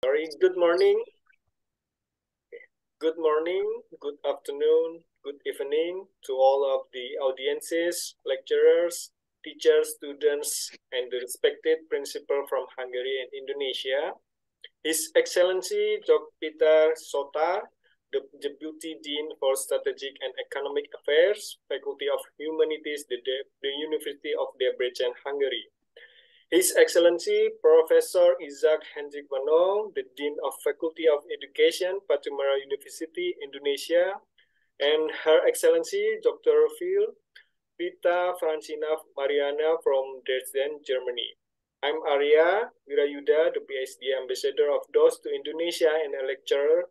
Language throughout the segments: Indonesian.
Very good morning, good afternoon, good evening to all of the audiences, lecturers, teachers, students, and the respected principal from Hungary and Indonesia. His Excellency Dr. Peter Sota, the Deputy Dean for Strategic and Economic Affairs, Faculty of Humanities, the University of Debrecen, Hungary. His Excellency Professor Isaac Hendrik Mano, the Dean of Faculty of Education, Patimura University, Indonesia, and Her Excellency Dr. Phil Vita Francina Mariana from Dresden, Germany. I'm Arya Wirayuda, the PhD Ambassador of DOS to Indonesia and a lecturer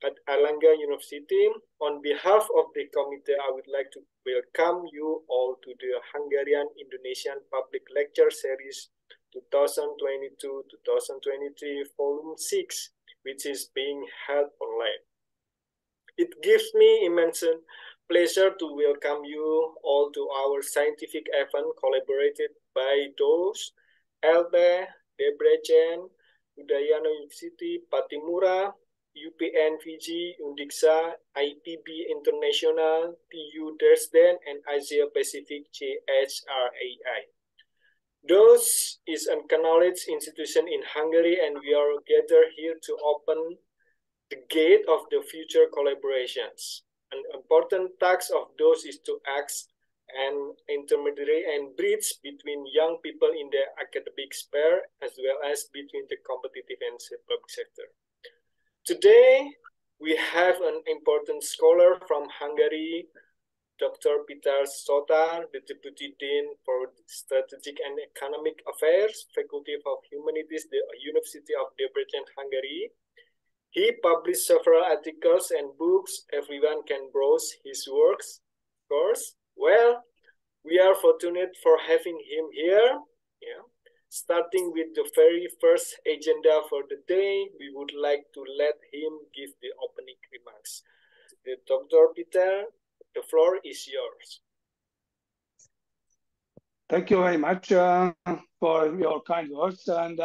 at Airlangga University. On behalf of the committee, I would like to welcome you all to the Hungarian-Indonesian Public Lecture Series 2022-2023, Volume 6, which is being held online. It gives me immense pleasure to welcome you all to our scientific event collaborated by DOS, ELTE, Debrecen, Udayana University, Patimura, UPN Fiji, Undixa, IPB International, TU Dresden, and Asia Pacific CHRAI. DOS is an acknowledged institution in Hungary, and we are gathered here to open the gate of the future collaborations. An important task of DOS is to act an intermediary and bridge between young people in the academic sphere as well as between the competitive and public sector. Today, we have an important scholar from Hungary, Dr. Peter Sota, the Deputy Dean for Strategic and Economic Affairs, Faculty of Humanities, the University of Debrecen, Hungary. He published several articles and books. Everyone can browse his works, of course. Well, we are fortunate for having him here. Starting with the very first agenda for the day, we would like to let him give the opening remarks. Dr. Peter, the floor is yours. Thank you very much for your kind words. And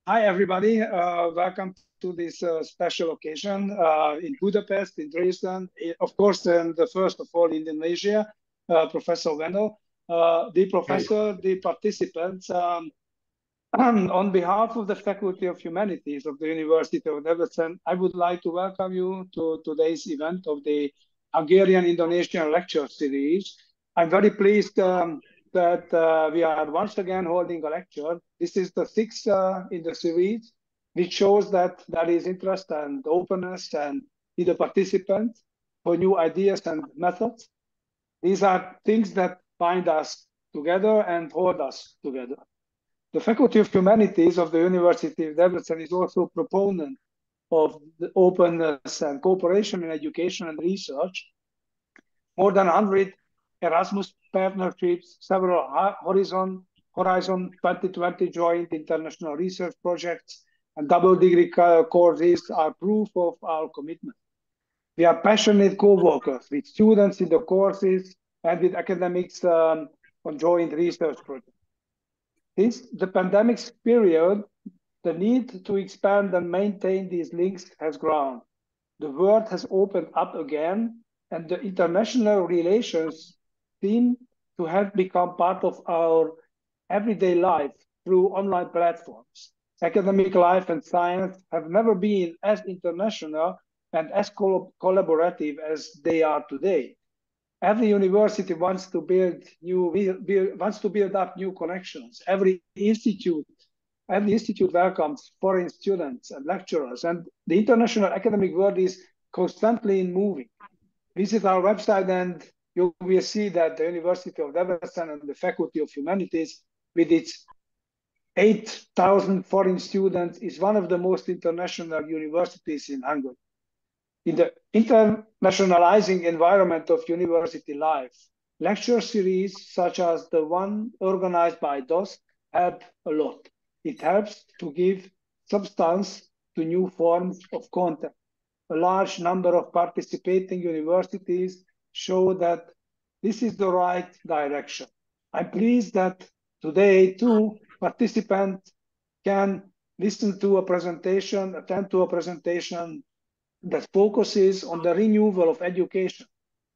hi, everybody. Welcome to this special occasion in Budapest, in Dresden, of course, and first of all, in Indonesia, Professor Wendel, the professor, the participants. On behalf of the Faculty of Humanities of the University of Debrecen, I would like to welcome you to today's event of the Hungarian-Indonesian Lecture Series. I'm very pleased that we are once again holding a lecture. This is the sixth in the series, which shows that there is interest and openness and in the participants for new ideas and methods. These are things that bind us together and hold us together. The Faculty of Humanities of the University of Debrecen is also a proponent of the openness and cooperation in education and research. More than 100 Erasmus partnerships, several Horizon 2020 joint international research projects, and double degree courses are proof of our commitment. We are passionate co-workers with students in the courses and with academics on joint research projects. Since the pandemic period, the need to expand and maintain these links has grown. The world has opened up again, and the international relations seem to have become part of our everyday life through online platforms. Academic life and science have never been as international and as collaborative as they are today. Every university wants to build up new connections. Every institute welcomes foreign students and lecturers, and the international academic world is constantly moving. Visit our website and you will see that the University of Debrecen and the Faculty of Humanities, with its 8,000 foreign students, is one of the most international universities in Hungary. In the internationalizing environment of university life, lecture series such as the one organized by DOS help a lot. It helps to give substance to new forms of content. A large number of participating universities show that this is the right direction. I'm pleased that today, too, participants can listen to a presentation, attend to a presentation that focuses on the renewal of education.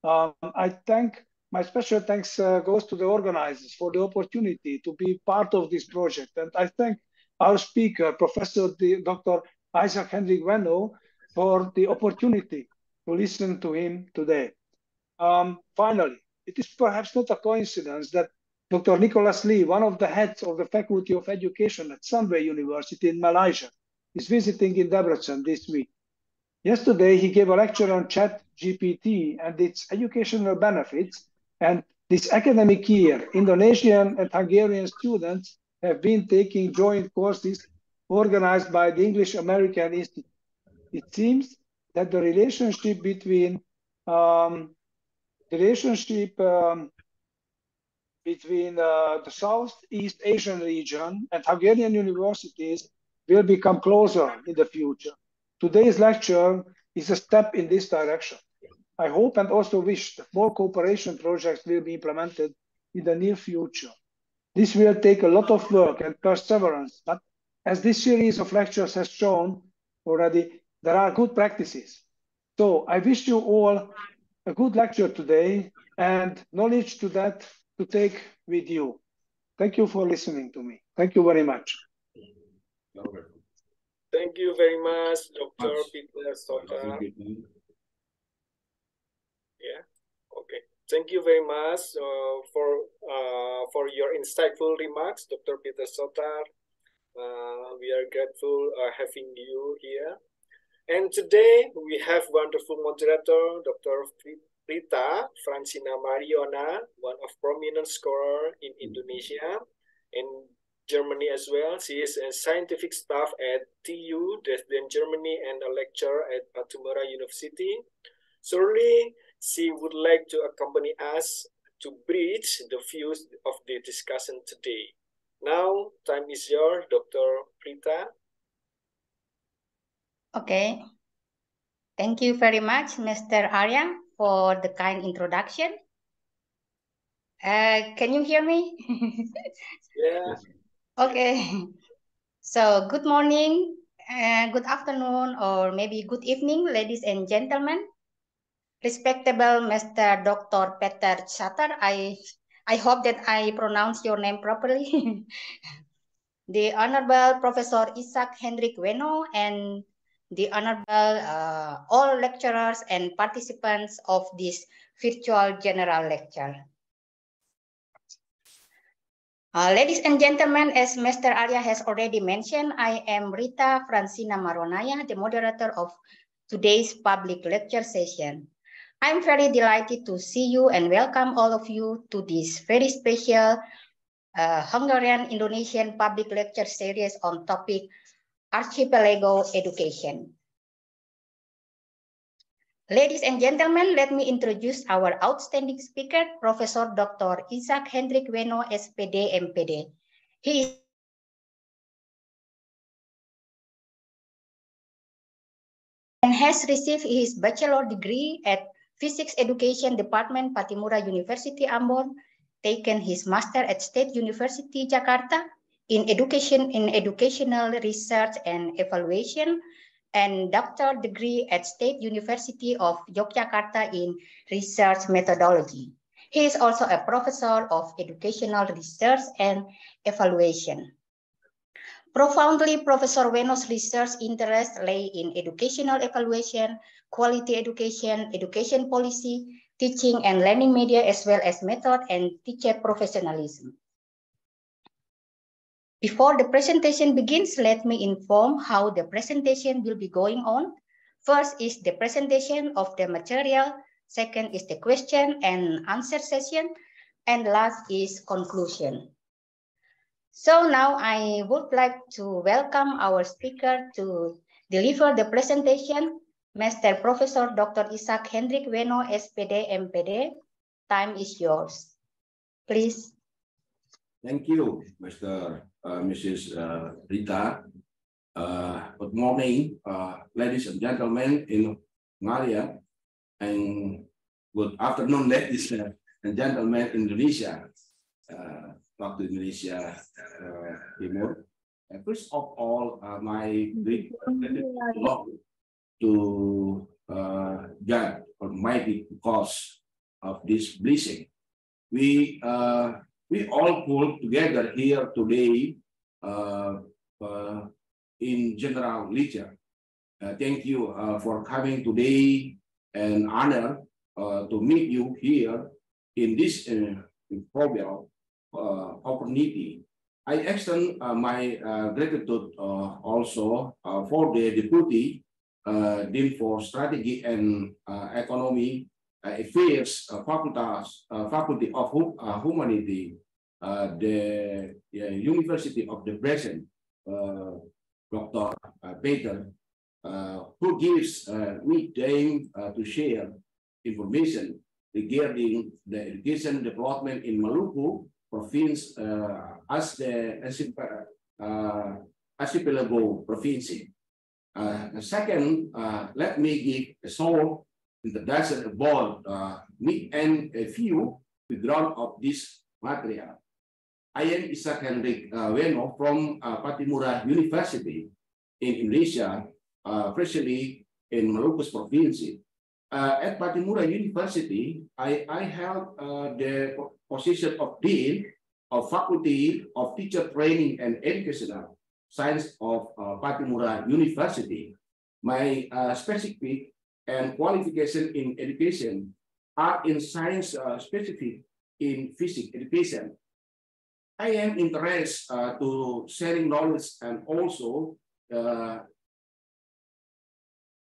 I thank, my special thanks goes to the organizers for the opportunity to be part of this project. And I thank our speaker, Professor Dr. Isaac Hendrik Wenno, for the opportunity to listen to him today. Finally, it is perhaps not a coincidence that Dr. Nicholas Lee, one of the heads of the Faculty of Education at Sunway University in Malaysia, is visiting in Debrecen this week. Yesterday, he gave a lecture on ChatGPT and its educational benefits. And this academic year, Indonesian and Hungarian students have been taking joint courses organized by the English American Institute. It seems that the relationship between the Southeast Asian region and Hungarian universities will become closer in the future. Today's lecture is a step in this direction. I hope and also wish that more cooperation projects will be implemented in the near future. This will take a lot of work and perseverance, but as this series of lectures has shown already, there are good practices. So I wish you all a good lecture today and knowledge to that to take with you. Thank you for listening to me. Thank you very much. Thank you very much, Dr. Peter Sotar. Yeah, okay. Thank you very much for your insightful remarks, Dr. Peter Sotar. We are grateful having you here. And today we have wonderful moderator, Dr. Rita Francina Mariona, one of prominent scholar in Indonesia and Germany as well. She is a scientific staff at TU Dresden, Germany, and a lecturer at Batu-Bara University. Surely she would like to accompany us to bridge the views of the discussion today. Now, time is yours, Dr. Rita. Okay. Thank you very much, Mr. Arya, for the kind introduction. Can you hear me? Yeah. Okay. So good morning, good afternoon, or maybe good evening, ladies and gentlemen. Respectable Mr. Dr. Peter Sotar, I hope that I pronounce your name properly. The Honorable Professor Isaac Hendrik Wenno and the Honorable all lecturers and participants of this virtual general lecture. Ladies and gentlemen, as Mr. Arya has already mentioned, I am Rita Francina Maronaya, the moderator of today's public lecture session. I'm very delighted to see you and welcome all of you to this very special Hungarian-Indonesian public lecture series on topic Archipelago Education. Ladies and gentlemen, let me introduce our outstanding speaker, Professor Dr. Isaac Hendrik Wenno, SPD, MPD. He has received his bachelor degree at Physics Education Department, Batu-Bara University, Ambon, taken his master at State University, Jakarta, in educational research and evaluation, and doctoral degree at State University of Yogyakarta in research methodology. He is also a professor of educational research and evaluation. Profoundly, Professor Wenno's research interests lay in educational evaluation, quality education, education policy, teaching and learning media, as well as method and teacher professionalism. Before the presentation begins, let me inform how the presentation will be going on. First is the presentation of the material. Second is the question and answer session. And last is conclusion. So now I would like to welcome our speaker to deliver the presentation, Mr. Professor Dr. Isaac Hendrik Wenno, SPD, MPD. Time is yours. Please. Thank you, Mrs. Rita. Good morning, ladies and gentlemen in Malaysia, and good afternoon, ladies and gentlemen in Indonesia, waktu Indonesia Timur. First of all, my great gratitude to God Almighty because of this blessing. We all pulled together here today in general lecture. Thank you for coming today, and honor to meet you here in this improbable opportunity. I extend my gratitude also for the Deputy Dean for Strategy and Economy Affairs Faculty of Humanity, the University of the Present, Dr. Peter, who gives me time to share information regarding the education development in Maluku province as the archipelago province. Second, let me give a short introduction about me and a few background of this material. I am Isaac Henrik Weno from Patimura University in Indonesia, especially in Maluku province. At Patimura University, I held the position of Dean of Faculty of Teacher Training and Educational Science of Patimura University. My specific and qualification in education are in science specific in physics education. I am interested to sharing knowledge and also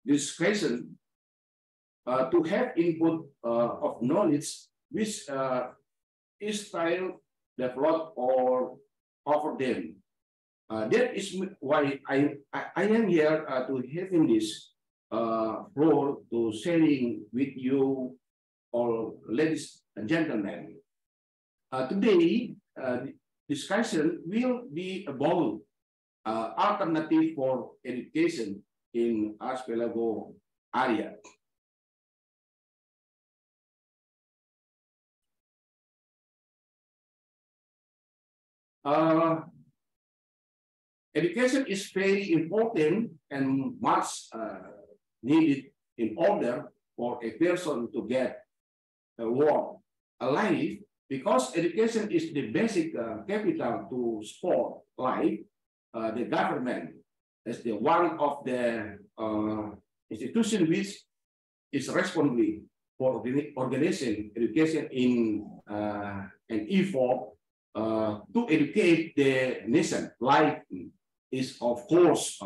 discussion to have input of knowledge which is style developed or offer them. That is why I am here to having this role to sharing with you all, ladies and gentlemen. Today, discussion will be about alternative for education in archipelago area. Education is very important and much needed in order for a person to get a work, a life, because education is the basic capital to support life. The government is the one of the institution which is responsible for organizing education in an effort to educate the nation. Life is, of course,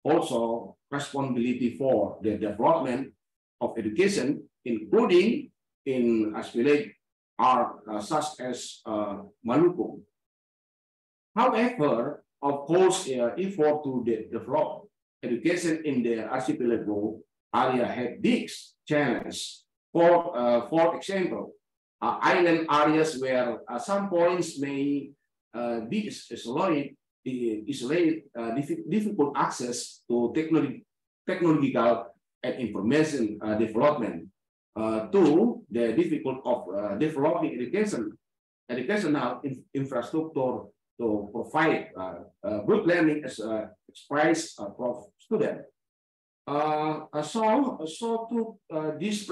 also responsibility for the development of education, including in archipelago such as Maluku. However, of course, effort to develop education in the archipelago area had big challenge. For example, island areas where some points may be isolated, difficult access to technological and information development. To the difficult of developing educational infrastructure to provide good learning as expressed for students. So to this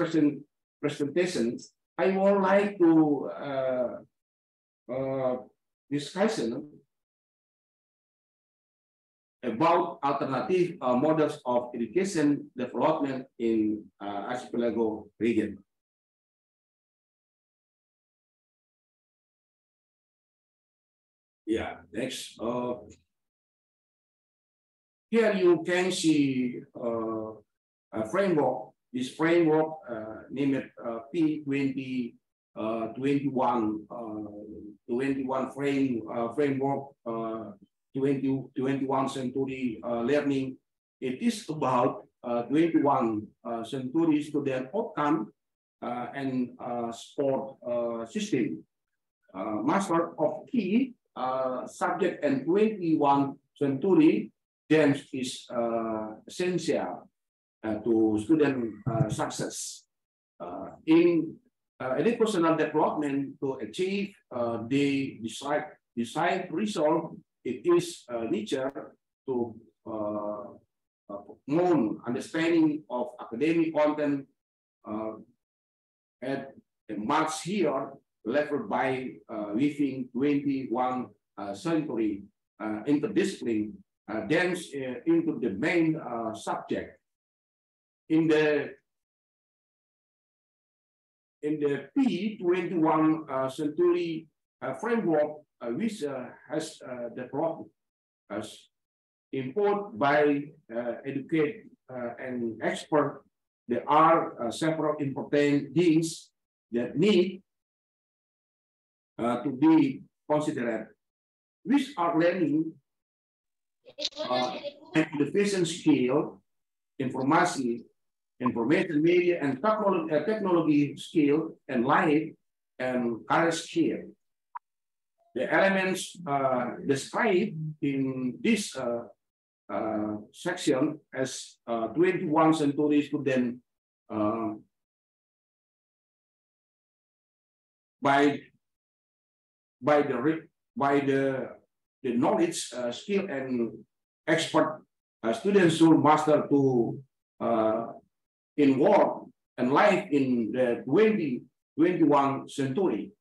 presentation, I would like to discussion about alternative models of education development in archipelago region. Yeah, next. Here you can see a framework. This framework named P2021 framework 21 century learning. It is about 21 century student outcome and sport system. Master of key subject and 21 century games is essential to student success. In educational development to achieve the desired result it is nature to promote understanding of academic content at a much higher level by within 21st century interdiscipline dance into the main subject. In the P21 century framework, which has developed as imposed by educate and expert, there are several important things that need to be considered, which are learning and innovation skill, information media and technology skill, and life and career skill. The elements described in this section as 21 century student by the knowledge, skill, and expert students should master to in work and life in the 21 century.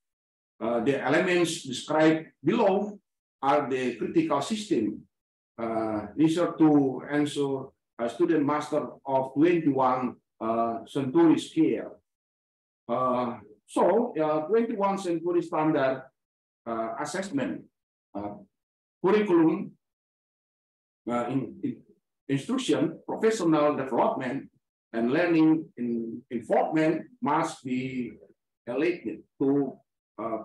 The elements described below are the critical system necessary to ensure a student master of 21 century skill. So 21 century standard assessment, curriculum, instruction, professional development, and learning involvement must be elected to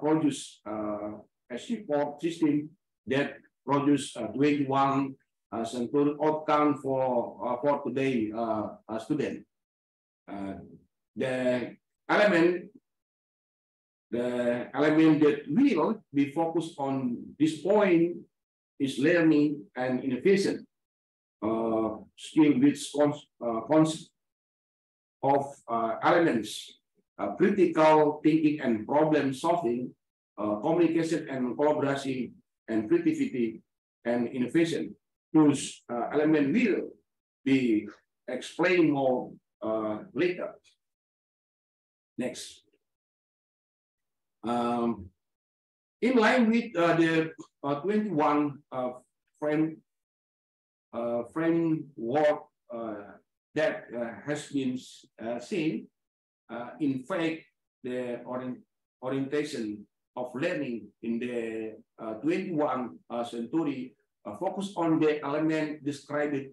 produce a support system that produce 21 century outcome for today student. The element that will be focused on this point is learning and innovation. Skill which consists of elements, critical thinking and problem solving, communication and collaboration, and creativity and innovation. Those elements will be explained more later. Next. In line with the 21 framework that has been seen, in fact, the orientation of learning in the 21 century focus on the element described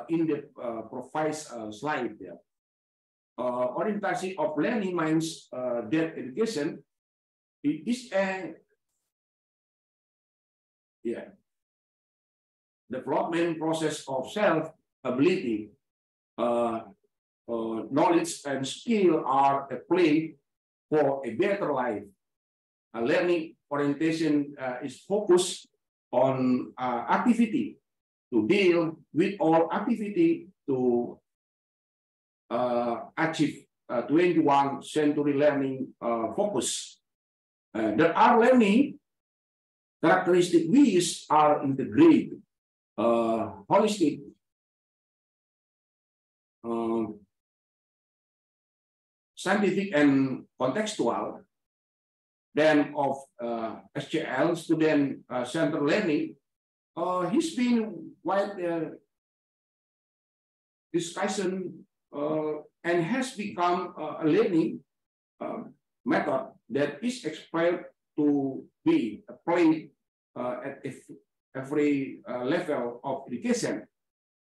in the profile slide there. Orientation of learning means that education is a development process of self-ability, knowledge and skill are a play for a better life. Learning orientation is focused on activity to deal with all activity to achieve 21 century learning focus. There are learning characteristics which are integrated, holistic, scientific and contextual. Then of SCL, student-centered learning, he's been quite discussion and has become a learning method that is expected to be applied at every level of education.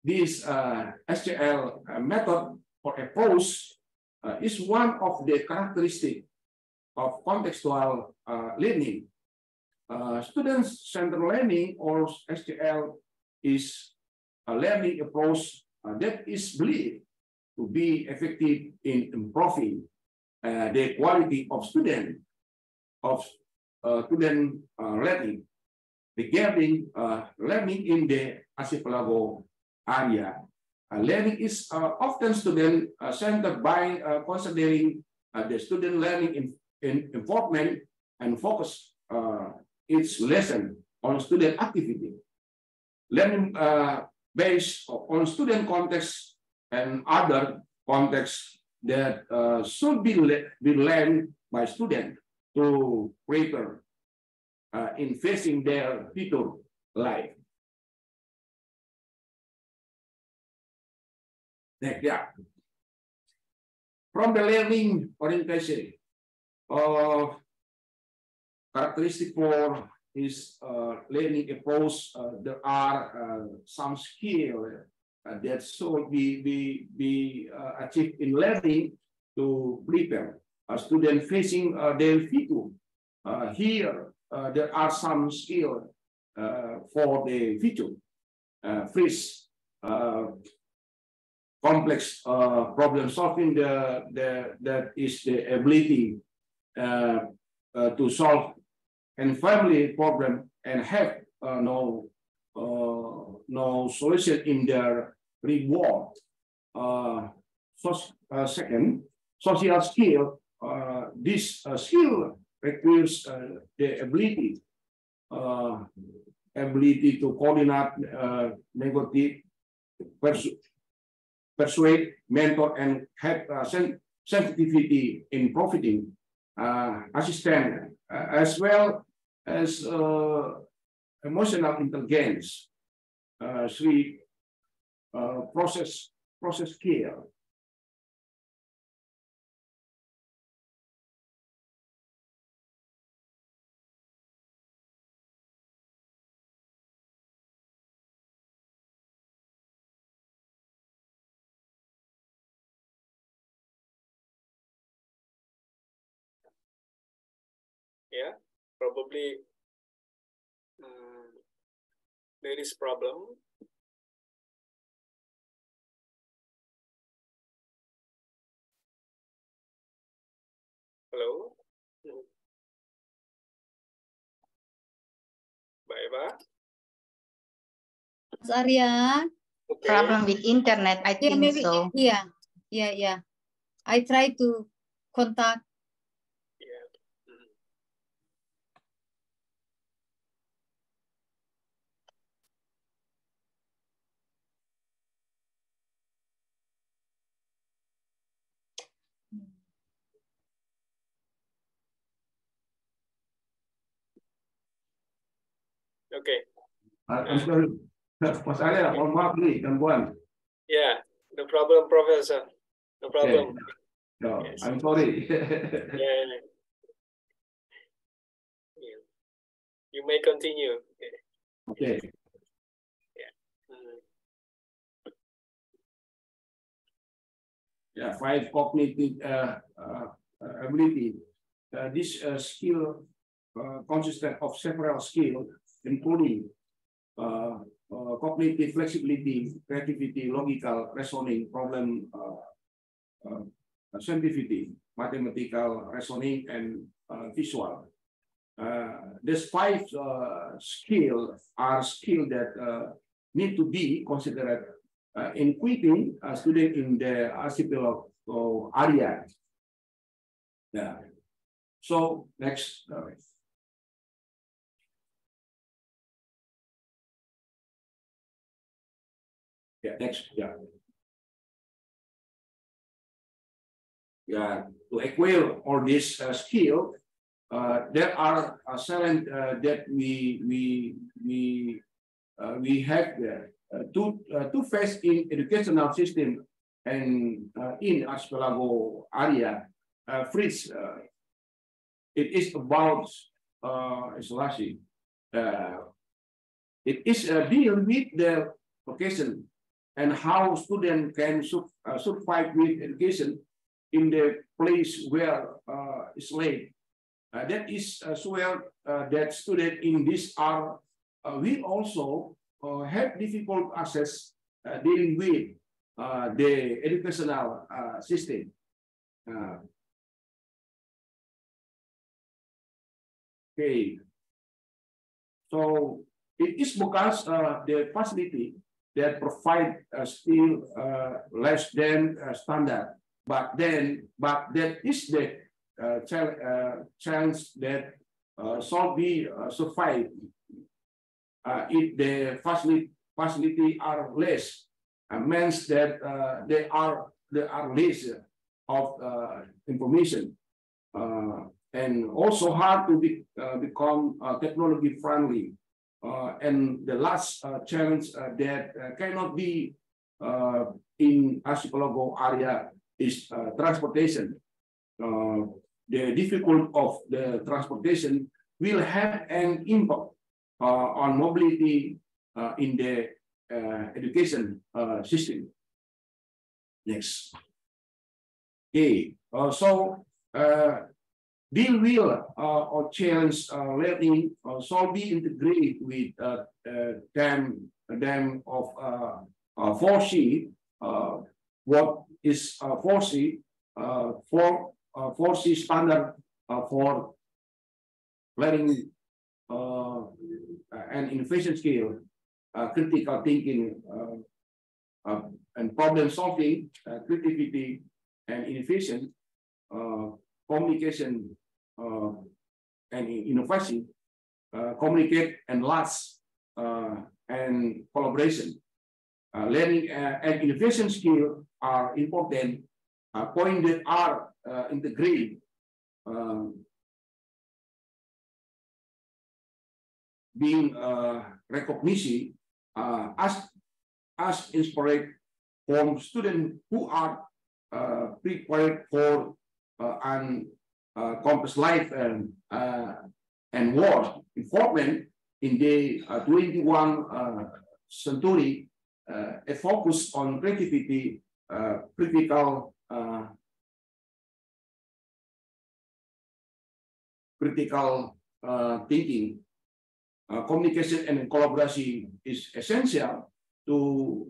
This SCL method or approach is one of the characteristics of contextual learning. Student-centered learning or SCL is a learning approach that is believed to be effective in improving the quality of student learning. Regarding learning in the archipelago area, learning is often student-centered by considering the student learning involvement and focus its lesson on student activity. Learning based on student context and other contexts that should be learned by students to prepare in facing their future life. Next, yeah. From the learning orientation, characteristic for his learning approach, there are some skills that should be achieved in learning to prepare a student facing their future. Here, there are some skills for the future. First, complex problem solving. That is the ability to solve a family problem and have no solution in their reward. Second, social skill. This skill requires the ability to coordinate, negotiate, persuade, mentor, and have sensitivity in profiting assistance, as well as emotional intelligence, process skill. Yeah, probably there is problem. Hello? Bye-bye. Mas Arya? Okay. Problem with internet, I think maybe, so. Yeah. I try to contact. Yeah. Okay. I'm sorry, Mas Arya, mohon maaf nih, gangguan. Yeah, no problem, Professor. No problem. Okay. No, Yes. I'm sorry. Yeah. You may continue. Okay. Yeah. Yeah, 5 cognitive ability. This skill consists of several skills, including cognitive flexibility, creativity, logical reasoning, problem scientific, mathematical reasoning, and visual. These 5 skills are skills that need to be considered in equipping a student in the archipelago area. Yeah. So next. Yeah, next. Yeah, to acquire all this skill, there are seven that we have there. Two phase in educational system and in archipelago area. First, it is about isolation. It is deal with the vocation and how students can survive with education in the place where it's laid. That is as well that students in this are will also have difficult access dealing with the educational system. Okay, so it is because the facility that provide still less than standard, but that is the challenge that shall be survived if the facility are less, means that there are less of information, and also hard to become technology friendly. And the last challenge that cannot be in archipelago area is transportation. The difficulty of the transportation will have an impact on mobility in the education system. Next. Okay, so deal will or challenge learning so be integrated with them of 4C. What is 4C? 4C standard for learning and innovation skill, critical thinking, and problem solving, creativity and innovation, communication and innovation, communicate and last, and collaboration. Learning and innovation skills are important. Points that are integrated being recognition as inspired from students who are prepared for an complex life and work involvement in the 21st century. A focus on creativity, critical thinking, communication and collaboration is essential to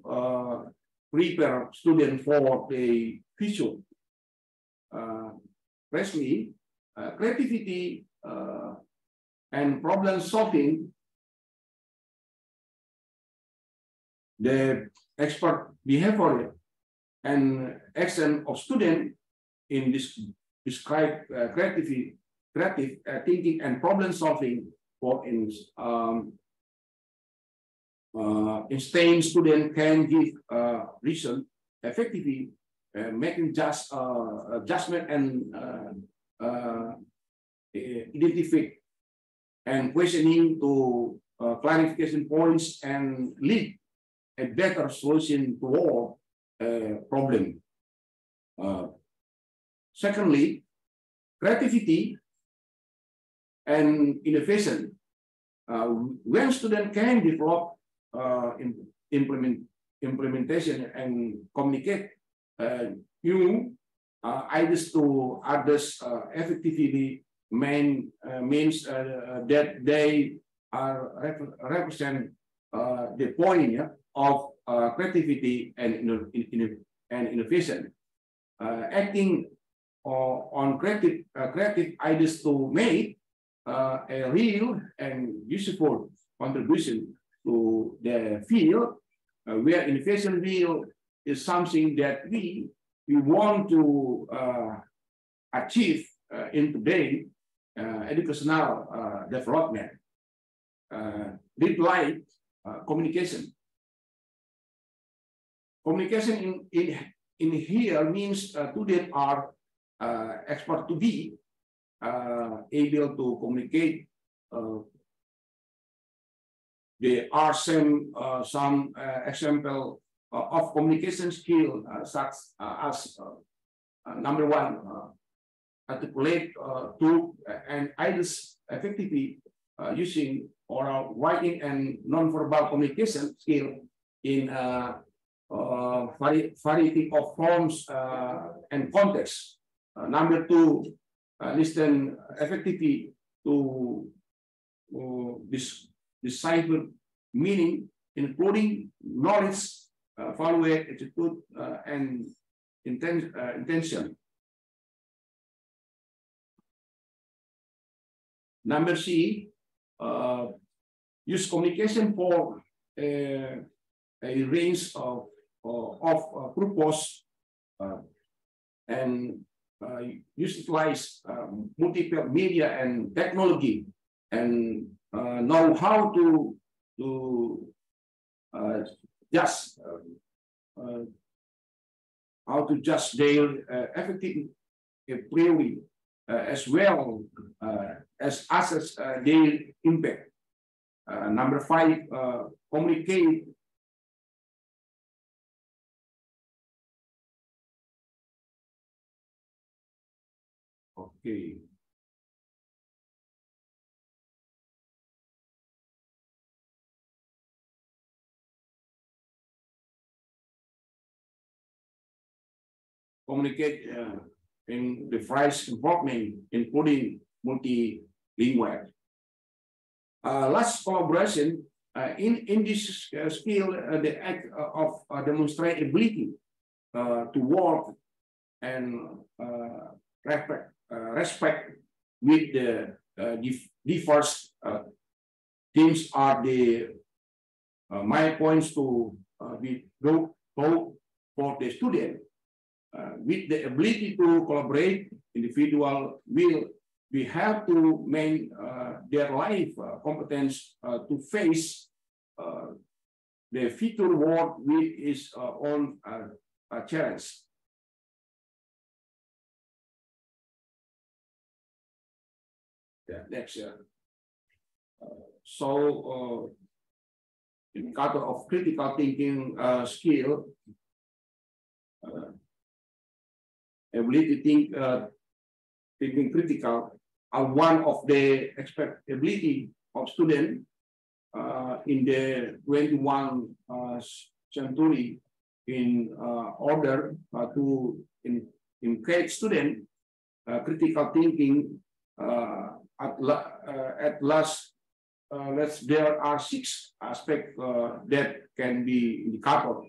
prepare students for the future. Firstly, creativity and problem solving, the expert behavior and action of student in this describe creative thinking and problem solving. For instead, student can give reason effectively, making just judgment and identify and questioning to clarification points and lead a better solution to all problem. Secondly, creativity and innovation. When students can develop implementation and communicate new ideas to others effectively, means that they are represent the point of creativity and innovation. Acting on creative ideas to make a real and useful contribution to the field, where innovation field is something that we want to achieve in today's educational development. Deep light communication. Communication in here means students are expert to be able to communicate. There are some example of communication skill such as number one, articulate to and ideas effectively using oral writing and non-verbal communication skill in variety of forms and contexts. Number two, listen effectively to decipher meaning, including knowledge, value, attitude, and intention. Number C, use communication for a range of purpose and utilize multiple media and technology, and know how to to just how to judge their effective priori as well as assess their impact. Number 5, communicate. Okay. Communicate in the phrase involvement, including multilingual. Last collaboration in this skill, the act of demonstrate ability to work and respect with the diverse teams are the my points to be go for the student. With the ability to collaborate, individual will be help to make their life competence to face the future world with its own challenge. Yeah, next. So, indicator of critical thinking skill. Ability to think, thinking critical are one of the expectability of student in the 21st century in order to encourage student critical thinking at last. There are 6 aspects that can be indicator: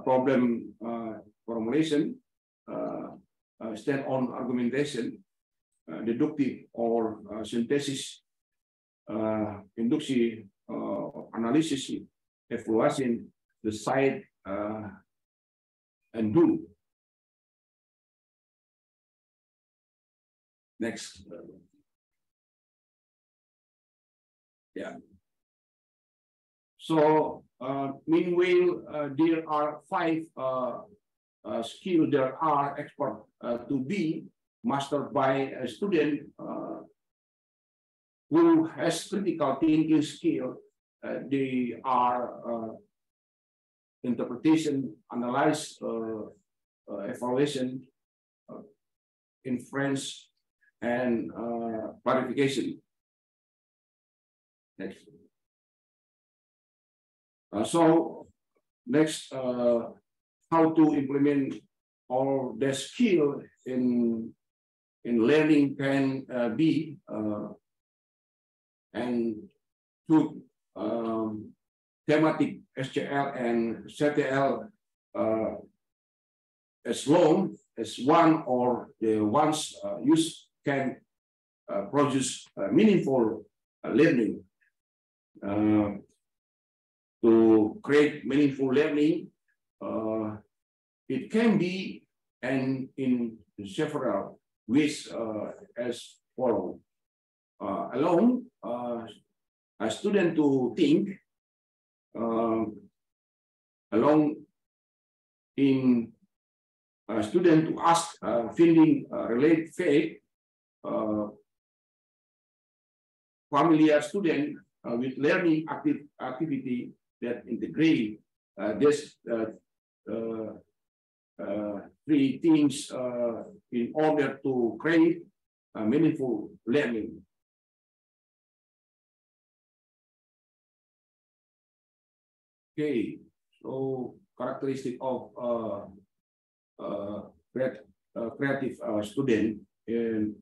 problem formulation, stand-on argumentation, deductive or synthesis, induction, analysis, evaluation, decide, and do. Next. Yeah. So, meanwhile, there are 5 skills that are expert to be mastered by a student who has critical thinking skill. They are interpretation, analyze, evaluation, inference, and clarification. Next. So next, how to implement all the skill in learning can be and to thematic SGL and CTL as long as one or the ones used can produce meaningful learning. To create meaningful learning, it can be and in several ways as follows. Alone, a student to think, along in a student to ask, feeling relate faith, familiar student with learning activity that integrate this 3 things in order to create meaningful learning. Okay, so characteristic of creative student in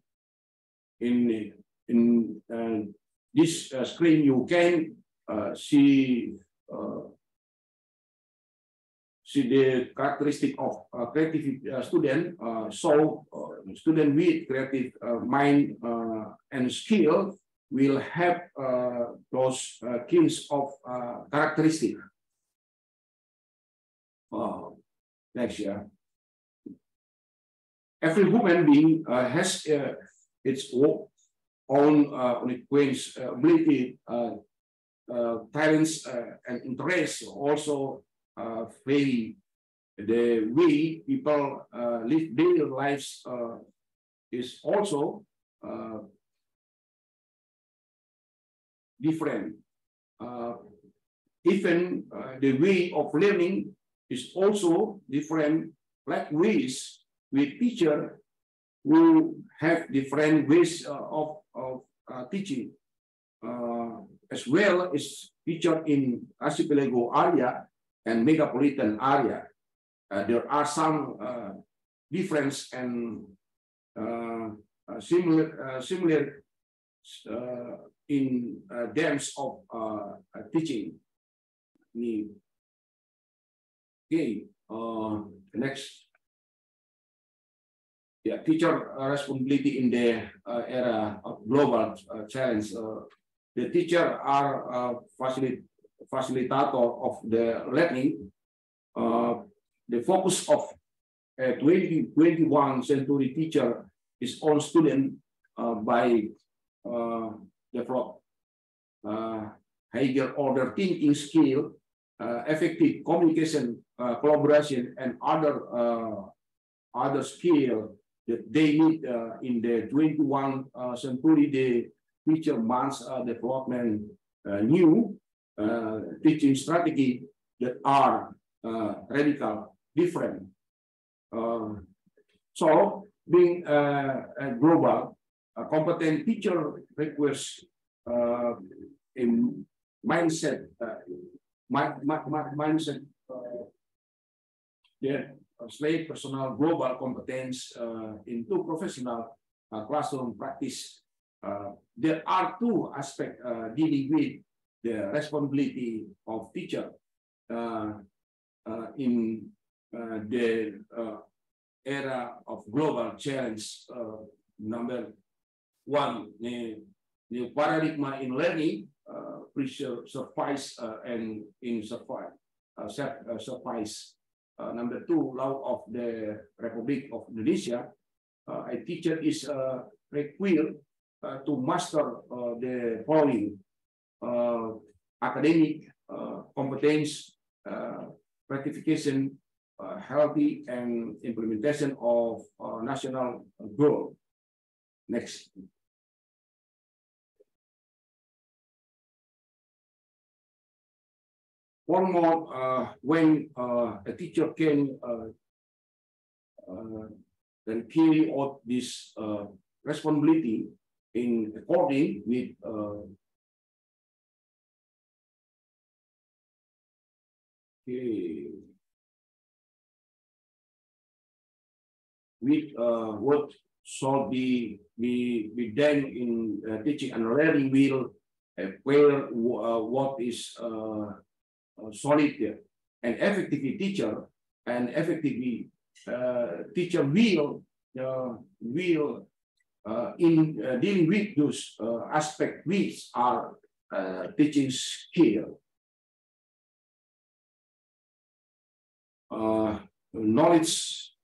this screen you can see the characteristic of creative student. So student with creative mind and skill will have those kinds of characteristics. Next year. Every human being has its own ability talents and interests also vary. The way people live their lives is also different. Even the way of learning is also different. Likewise, with teachers who have different ways of teaching, as well as teacher in archipelago area and megapolitan area. There are some difference and similar in terms of teaching. Okay, next. Yeah, teacher responsibility in the era of global challenge. The teacher are facilitator of the learning. The focus of a 21st century teacher is on student by develop higher order thinking skill, effective communication, collaboration, and other skill that they need in the 21st century. The teacher must development new teaching strategy that are radical different. So being a global competent teacher requires a mindset translate personal global competence into professional classroom practice. There are two aspects dealing with the responsibility of teacher in the era of global challenge. Number one, new paradigm in learning, suffice and in suffice. Number two, law of the Republic of Indonesia. A teacher is required to master the following: academic competence, ratification, healthy, and implementation of national goal. Next. One more, when a teacher can carry out this responsibility in according with what should be done in teaching and learning will where what is solid and effectively teacher and effectively teacher will in dealing with those aspects which are teaching skill. Knowledge,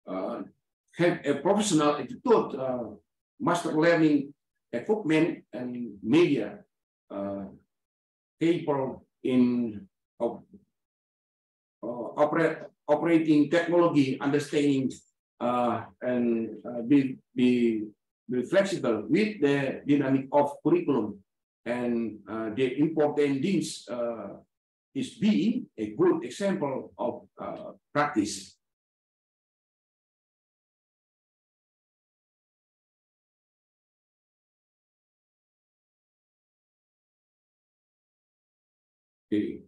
have a professional attitude, master learning equipment and media, capable in operating technology, understanding and be flexible with the dynamic of curriculum, and the important things is being a good example of practice. Okay.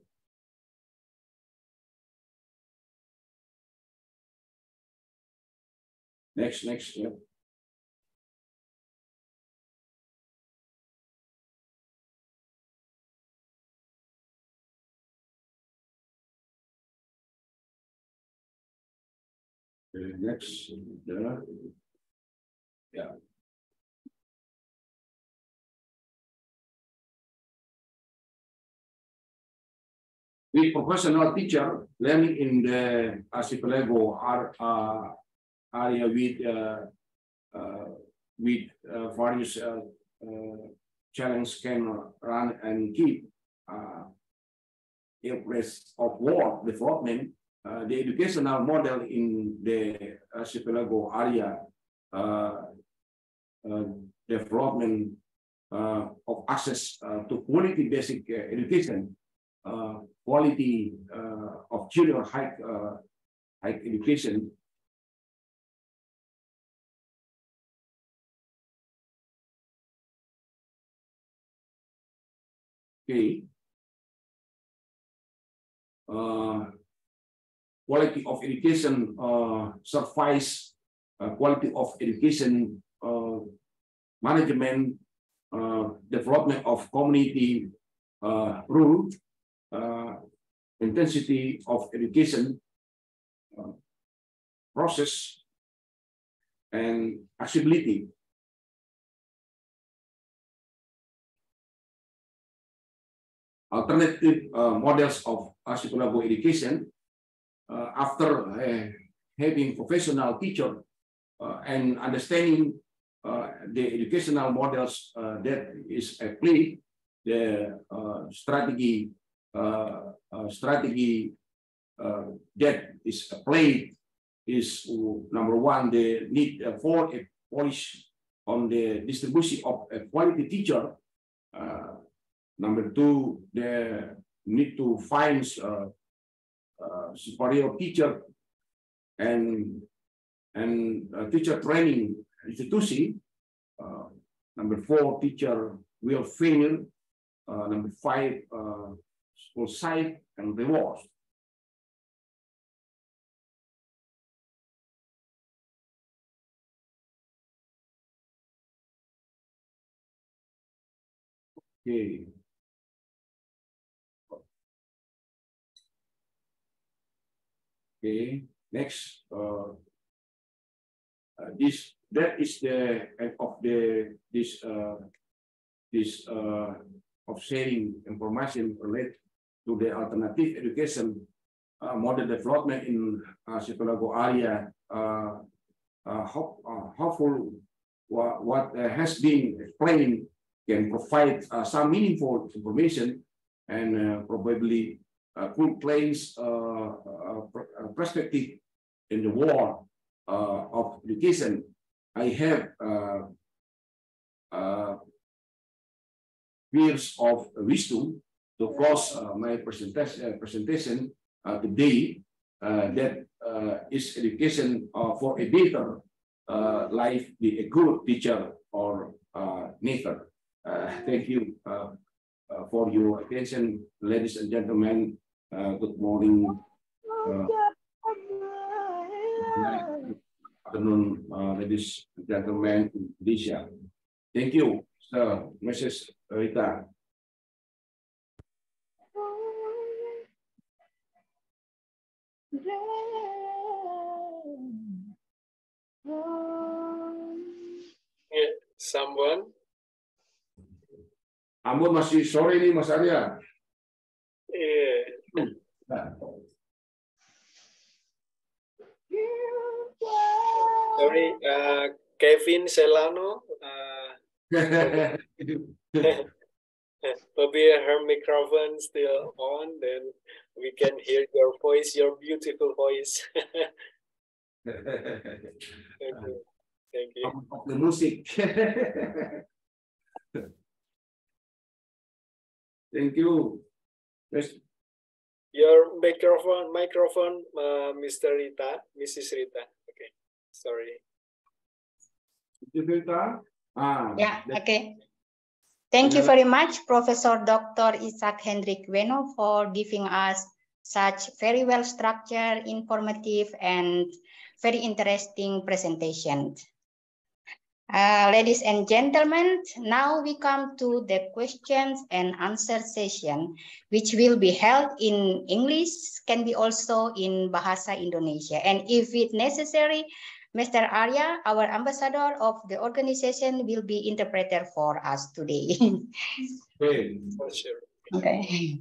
Next. Yeah. Next. Yeah. With professional teacher learning in the archipelago area with various challenges can run and keep areas of war development, the educational model in the archipelago area development of access to quality basic education, quality of junior high education, okay. Quality of education suffice quality of education management, development of community rule, intensity of education process, and accessibility. Alternative models of archipelago education after having professional teacher and understanding the educational models that is applied, the strategy that is applied is number one, the need for a polish on the distribution of a quality teacher. Number two, the need to find superior teacher and teacher training institution. Number four, teacher will fail. Number five, school site and rewards. Okay. Okay. Next, that is the end of this of sharing information related to the alternative education model development in archipelago area. Hopeful what has been explained can provide some meaningful information and probably could place perspective in the world of education. I have years of wisdom to close my presentation today. That is education for a better life, be a good teacher or neither. Thank you for your attention, ladies and gentlemen. Good morning. Afternoon, ladies and gentlemen, Indonesia. Thank you, Mrs. Rita. Yeah, someone? Ambon masih sore nih, Mas Arya. Yeah. Sorry, Kevin Celano. Maybe her microphone still on, then we can hear your voice, your beautiful voice. Thank you. Thank you. Of the music. Thank you. Yes. Your microphone, Mr. Rita, Mrs. Rita. Okay, sorry. Rita? Yeah, okay. Thank you very much, Professor Dr. Isaac Hendrik Weno, for giving us such very well structured, informative, and very interesting presentation. Ladies and gentlemen, now we come to the questions and answer session, which will be held in English, can be also in Bahasa Indonesia. And if it's necessary, Mr. Arya, our ambassador of the organization, will be interpreter for us today. Okay. For sure. Okay.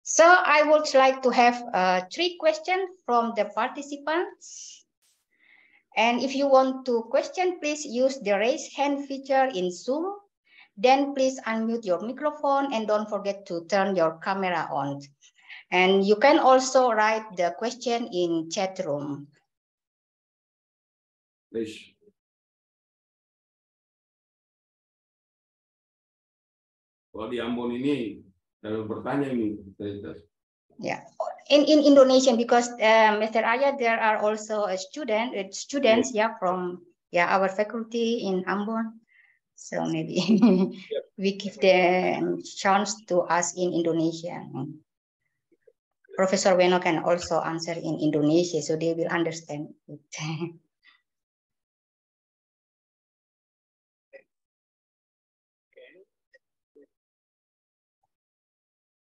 So I would like to have 3 questions from the participants. And if you want to question, please use the raise hand feature in Zoom. then please unmute your microphone and don't forget to turn your camera on. And you can also write the question in chat room. Please. Kalau di Ambon ini, saya bertanya ini. Yeah, in Indonesian, because Mr. Arya, there are also a students yeah, from our faculty in Ambon. So maybe we give them chance to ask in Indonesian. Professor Weno can also answer in Indonesia, so they will understand it.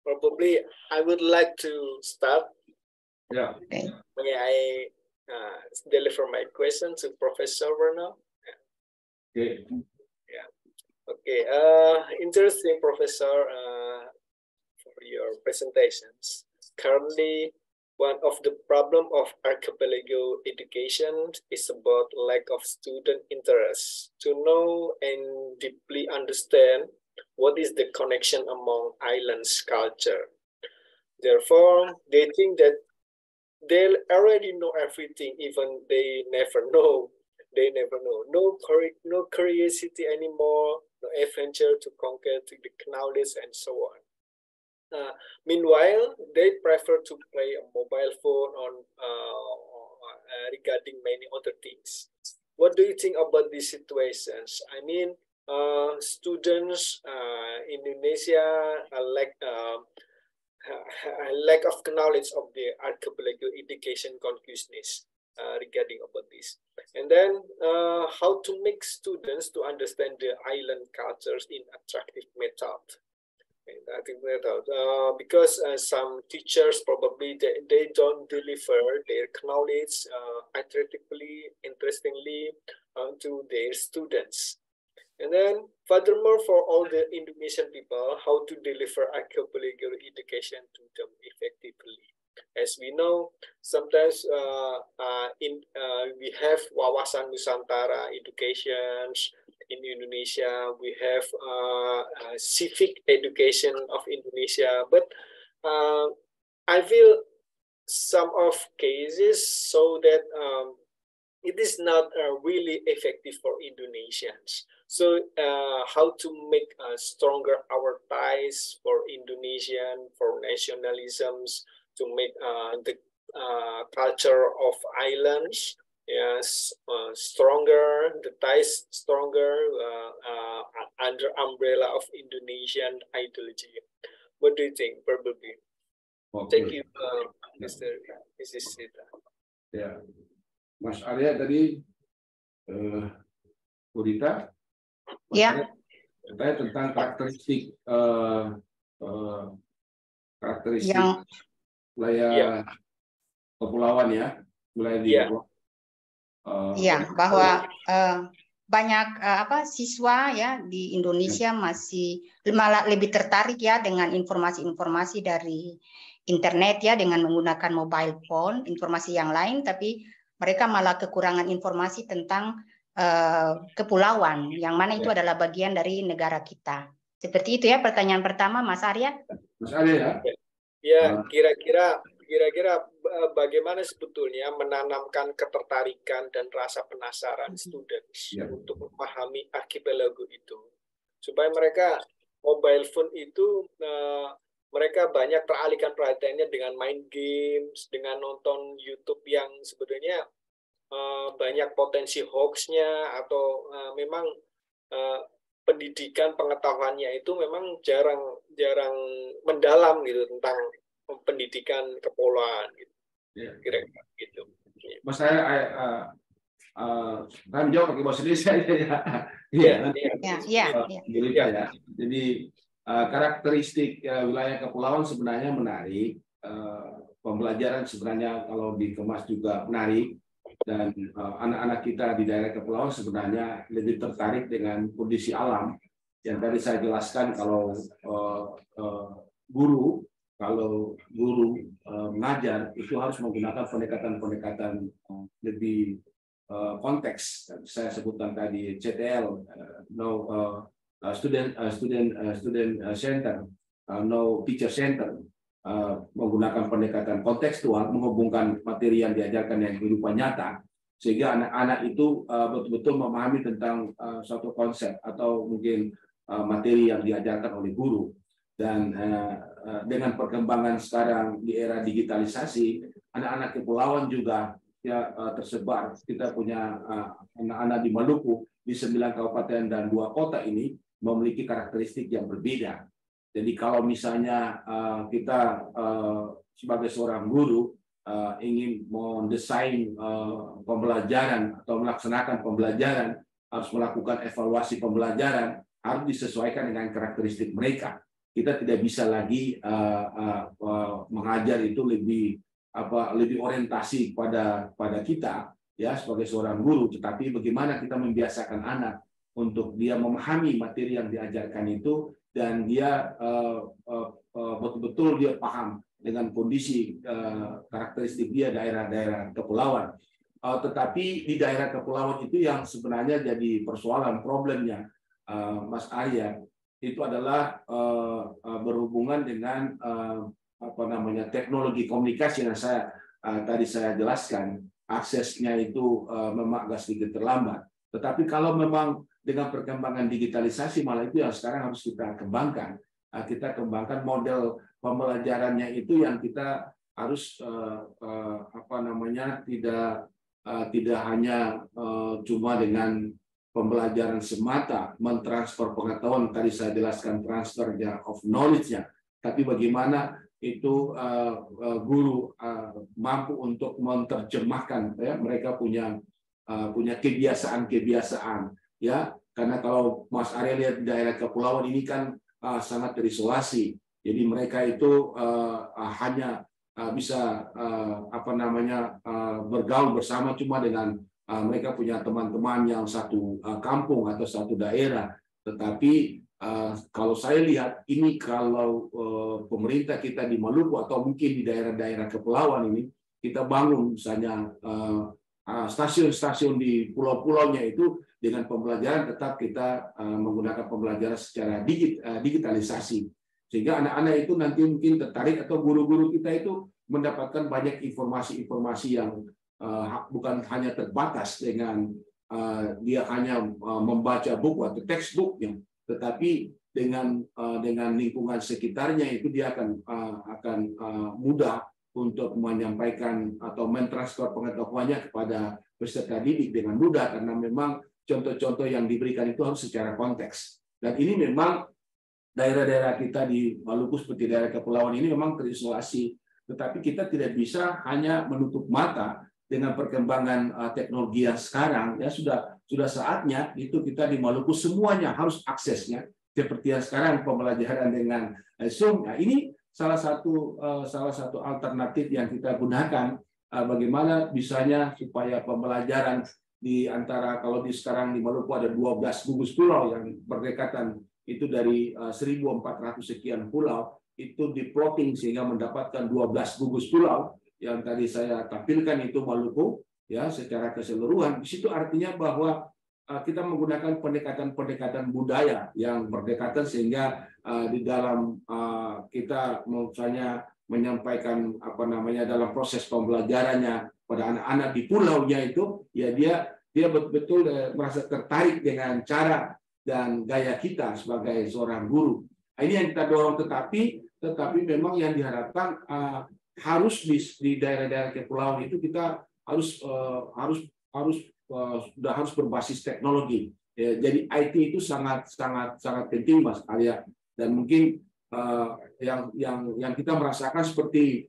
Probably I would like to start. Yeah. Okay. May I deliver my question to Professor Weno? Okay. Yeah. Okay. Interesting, Professor, for your presentations. Currently, one of the problem of archipelago education is about lack of student interest to know and deeply understand what is the connection among islands culture. Therefore, they think that they already know everything, even they never know. They never know. No curiosity anymore, no adventure to conquer the knowledge and so on. Meanwhile, they prefer to play a mobile phone on regarding many other things. What do you think about these situations? I mean, students Indonesia lack of knowledge of the archipelago education consciousness regarding about this, and then how to make students to understand the island cultures in attractive method. I think because some teachers probably they don't deliver their knowledge attractively, interestingly to their students. And then furthermore, for all the Indonesian people, how to deliver archipelago education to them effectively. As we know, sometimes we have Wawasan Nusantara educations in Indonesia. We have civic education of Indonesia, but I feel some of cases so that it is not really effective for Indonesians. So how to make stronger our ties for Indonesian, for nationalisms, to make the culture of islands stronger, the ties stronger under umbrella of Indonesian ideology. What do you think, probably? Okay. Thank you, Mrs. Sita. Ya, Mas Arya tadi, Budita, Ya. Saya tentang karakteristik Yang wilayah kepulauan ya, wilayah di ya, bahwa banyak siswa ya di Indonesia masih malah lebih tertarik ya dengan informasi-informasi dari internet ya, dengan menggunakan mobile phone, informasi yang lain, tapi mereka malah kekurangan informasi tentang kepulauan, yang mana itu adalah bagian dari negara kita. Seperti itu ya pertanyaan pertama, Mas Arya. Mas Arya ya? Ya, kira-kira bagaimana sebetulnya menanamkan ketertarikan dan rasa penasaran students untuk memahami archipelago itu, supaya mereka mobile phone itu mereka banyak teralihkan perhatiannya dengan main games, dengan nonton YouTube yang sebetulnya banyak potensi hoax-nya, atau memang pendidikan pengetahuannya itu memang jarang mendalam gitu tentang pendidikan kepulauan gitu. Kira-kira gitu. Mas saya menjawab pakai bahasa Indonesia ya. Jadi karakteristik wilayah kepulauan sebenarnya menarik, pembelajaran sebenarnya kalau dikemas juga menarik, dan anak-anak kita di daerah kepulauan sebenarnya lebih tertarik dengan kondisi alam yang tadi saya jelaskan. Kalau guru mengajar itu harus menggunakan pendekatan lebih konteks. Saya sebutkan tadi CTL, student center, no teacher center, menggunakan pendekatan kontekstual, menghubungkan materi yang diajarkan dengan kehidupan nyata, sehingga anak-anak itu betul-betul memahami tentang suatu konsep atau mungkin materi yang diajarkan oleh guru. Dan dengan perkembangan sekarang di era digitalisasi, anak-anak kepulauan juga ya tersebar. Kita punya anak-anak di Maluku di 9 kabupaten dan 2 kota ini memiliki karakteristik yang berbeda. Jadi kalau misalnya kita sebagai seorang guru ingin mendesain pembelajaran atau melaksanakan pembelajaran, harus melakukan evaluasi pembelajaran, harus disesuaikan dengan karakteristik mereka. Kita tidak bisa lagi mengajar itu lebih orientasi pada kita ya sebagai seorang guru, tetapi bagaimana kita membiasakan anak untuk dia memahami materi yang diajarkan itu dan dia betul-betul dia paham dengan kondisi karakteristik dia daerah-daerah kepulauan. Tetapi di daerah kepulauan itu yang sebenarnya jadi persoalan problemnya Mas Arya itu adalah berhubungan dengan teknologi komunikasi yang tadi saya jelaskan. Aksesnya itu memang agak sedikit terlambat. Tetapi kalau memang dengan perkembangan digitalisasi, malah itu yang sekarang harus kita kembangkan. Kita kembangkan model pembelajarannya itu yang kita harus tidak hanya cuma dengan pembelajaran semata, mentransfer pengetahuan, tadi saya jelaskan transfer of knowledge-nya, tapi bagaimana itu guru mampu untuk menerjemahkan, ya, mereka punya kebiasaan-kebiasaan, ya, karena kalau Mas Arya lihat di daerah kepulauan ini kan sangat terisolasi, jadi mereka itu hanya bisa bergaul bersama cuma dengan mereka punya teman-teman yang satu kampung atau satu daerah. Tetapi kalau saya lihat ini kalau pemerintah kita di Maluku atau mungkin di daerah-daerah kepulauan ini kita bangun misalnya stasiun-stasiun di pulau-pulaunya itu dengan pembelajaran tetap kita menggunakan pembelajaran secara digitalisasi sehingga anak-anak itu nanti mungkin tertarik atau guru-guru kita itu mendapatkan banyak informasi-informasi yang bukan hanya terbatas dengan dia hanya membaca buku atau textbooknya, tetapi dengan lingkungan sekitarnya itu dia akan mudah untuk menyampaikan atau mentransfer pengetahuannya kepada peserta didik dengan mudah karena memang contoh-contoh yang diberikan itu harus secara konteks. Dan ini memang daerah-daerah kita di Maluku seperti daerah kepulauan ini memang terisolasi, tetapi kita tidak bisa hanya menutup mata dengan perkembangan teknologi yang sekarang. Ya sudah saatnya itu kita di Maluku semuanya harus aksesnya seperti yang sekarang pembelajaran dengan Zoom. Nah, ini salah satu alternatif yang kita gunakan bagaimana bisanya supaya pembelajaran di antara kalau di sekarang di Maluku ada 12 gugus pulau yang berdekatan itu dari 1.400 sekian pulau itu diplotting sehingga mendapatkan 12 gugus pulau yang tadi saya tampilkan itu Maluku ya secara keseluruhan. Di situ artinya bahwa kita menggunakan pendekatan budaya yang berdekatan sehingga di dalam kita misalnya menyampaikan dalam proses pembelajarannya pada anak-anak di pulaunya itu ya dia betul-betul merasa tertarik dengan cara dan gaya kita sebagai seorang guru. Ini yang kita dorong tetapi memang yang diharapkan harus di daerah-daerah kepulauan itu kita harus berbasis teknologi. Ya, jadi IT itu sangat penting Mas Arya dan mungkin yang kita merasakan seperti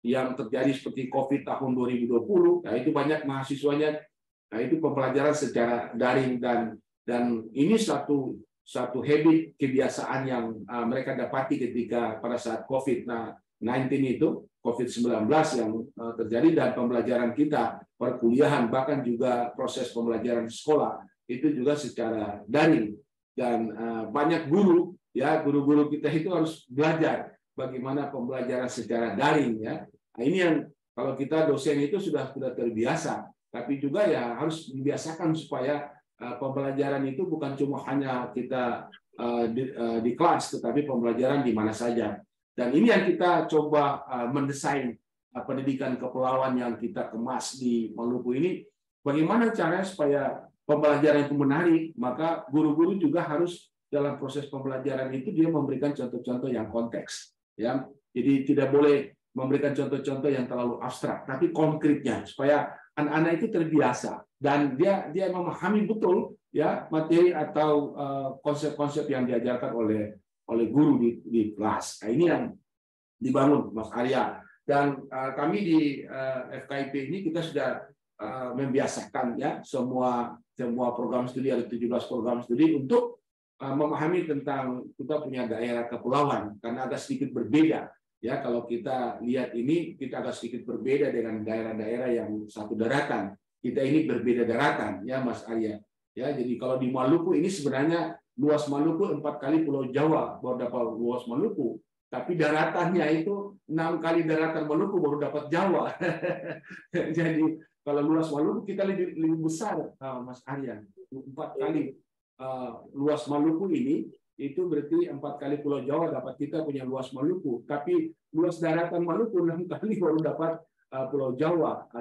yang terjadi seperti COVID tahun 2020, nah itu banyak mahasiswanya, nah itu pembelajaran secara daring dan ini satu habit kebiasaan yang mereka dapati ketika pada saat COVID-19 itu COVID-19 yang terjadi dan pembelajaran kita perkuliahan bahkan juga proses pembelajaran sekolah itu juga secara daring dan banyak guru kita itu harus belajar bagaimana pembelajaran secara daring ya. Nah, ini yang kalau kita dosen itu sudah terbiasa tapi juga ya harus dibiasakan supaya pembelajaran itu bukan cuma hanya kita di kelas, tetapi pembelajaran di mana saja. Dan ini yang kita coba mendesain pendidikan kepulauan yang kita kemas di Maluku ini. Bagaimana caranya supaya pembelajaran itu menarik? Maka guru-guru juga harus dalam proses pembelajaran itu dia memberikan contoh-contoh yang konteks. Ya, jadi tidak boleh memberikan contoh-contoh yang terlalu abstrak, tapi konkretnya supaya anak-anak itu terbiasa dan dia memahami betul ya materi atau konsep-konsep yang diajarkan oleh guru di kelas. Nah, ini yang dibangun Mas Arya, dan kami di FKIP ini kita sudah membiasakan ya semua program studi, ada 17 program studi untuk memahami tentang kita punya daerah kepulauan, karena agak sedikit berbeda ya. Kalau kita lihat ini, kita agak sedikit berbeda dengan daerah-daerah yang satu daratan. Kita ini berbeda daratan ya Mas Arya ya. Jadi kalau di Maluku ini sebenarnya luas Maluku 4 kali Pulau Jawa baru dapat luas Maluku, tapi daratannya itu 6 kali daratan Maluku baru dapat Jawa. Jadi kalau luas Maluku kita lebih besar Mas Arya, 4 kali luas Maluku ini, itu berarti 4 kali Pulau Jawa dapat kita punya luas Maluku, tapi luas daratan Maluku 6 kali baru dapat Pulau Jawa.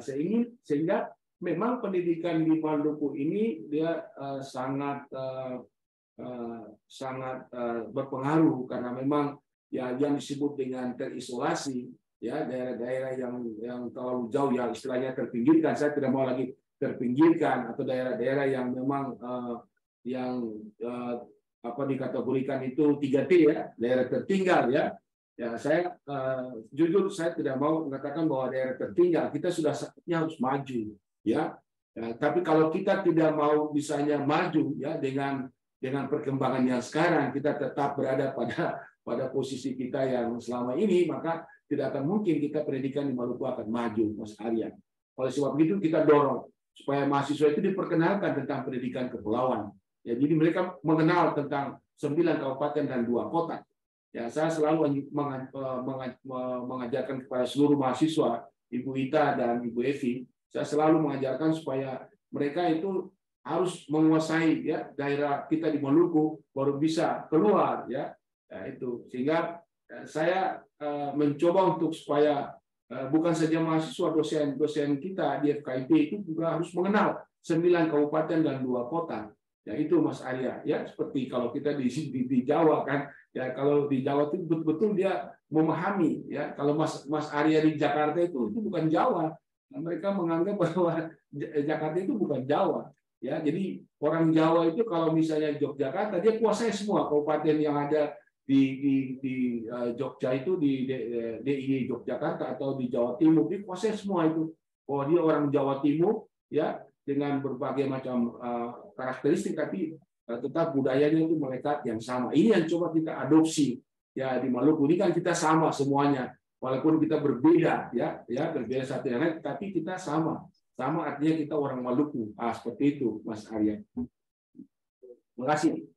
Sehingga memang pendidikan di Maluku ini dia sangat berpengaruh, karena memang ya yang disebut dengan terisolasi ya, daerah-daerah yang terlalu jauh ya istilahnya terpinggirkan. Saya tidak mau lagi terpinggirkan, atau daerah-daerah yang memang dikategorikan itu 3T ya, daerah tertinggal ya. Ya saya jujur saya tidak mau mengatakan bahwa daerah tertinggal, kita sudah saatnya harus maju ya. Tapi kalau kita tidak mau misalnya maju ya dengan perkembangan yang sekarang, kita tetap berada pada posisi kita yang selama ini, maka tidak akan mungkin kita pendidikan di Maluku akan maju Mas Arya. Oleh sebab itu kita dorong supaya mahasiswa itu diperkenalkan tentang pendidikan kepulauan. Ya, jadi mereka mengenal tentang 9 kabupaten dan 2 kota. Ya, saya selalu mengajarkan kepada seluruh mahasiswa, Ibu Ita dan Ibu Evi, saya selalu mengajarkan supaya mereka itu harus menguasai ya daerah kita di Maluku baru bisa keluar ya. Nah, itu sehingga saya mencoba untuk supaya bukan saja mahasiswa, dosen kita di FKIP itu juga harus mengenal 9 kabupaten dan 2 kota. Ya itu Mas Arya ya, seperti kalau kita di Jawa kan ya, kalau di Jawa itu betul-betul dia memahami ya. Kalau Mas Arya di Jakarta itu bukan Jawa. Mereka menganggap bahwa Jakarta itu bukan Jawa ya. Jadi orang Jawa itu kalau misalnya Yogyakarta, dia kuasai semua kabupaten yang ada di Jogja itu, di DIY Yogyakarta atau di Jawa Timur, dia kuasai semua itu. Oh, dia orang Jawa Timur ya, dengan berbagai macam karakteristik, tapi tetap budayanya itu melekat yang sama. Ini yang coba kita adopsi ya di Maluku. Ini kan kita sama semuanya, walaupun kita berbeda ya berbeda satu yang lain, tapi kita sama artinya kita orang Maluku. Seperti itu Mas Arya. Terima kasih.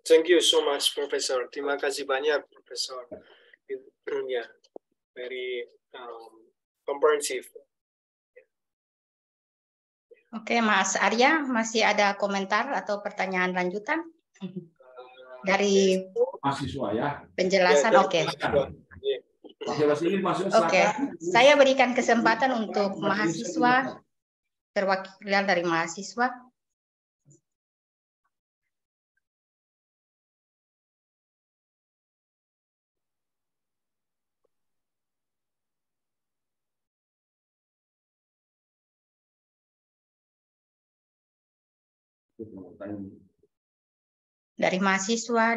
Thank you so much, Professor. Terima kasih banyak, Professor. Yeah, very comprehensive. Oke, Mas Arya, masih ada komentar atau pertanyaan lanjutan dari mahasiswa ya? Penjelasan, oke. Oke, saya berikan kesempatan untuk mahasiswa, perwakilan dari mahasiswa.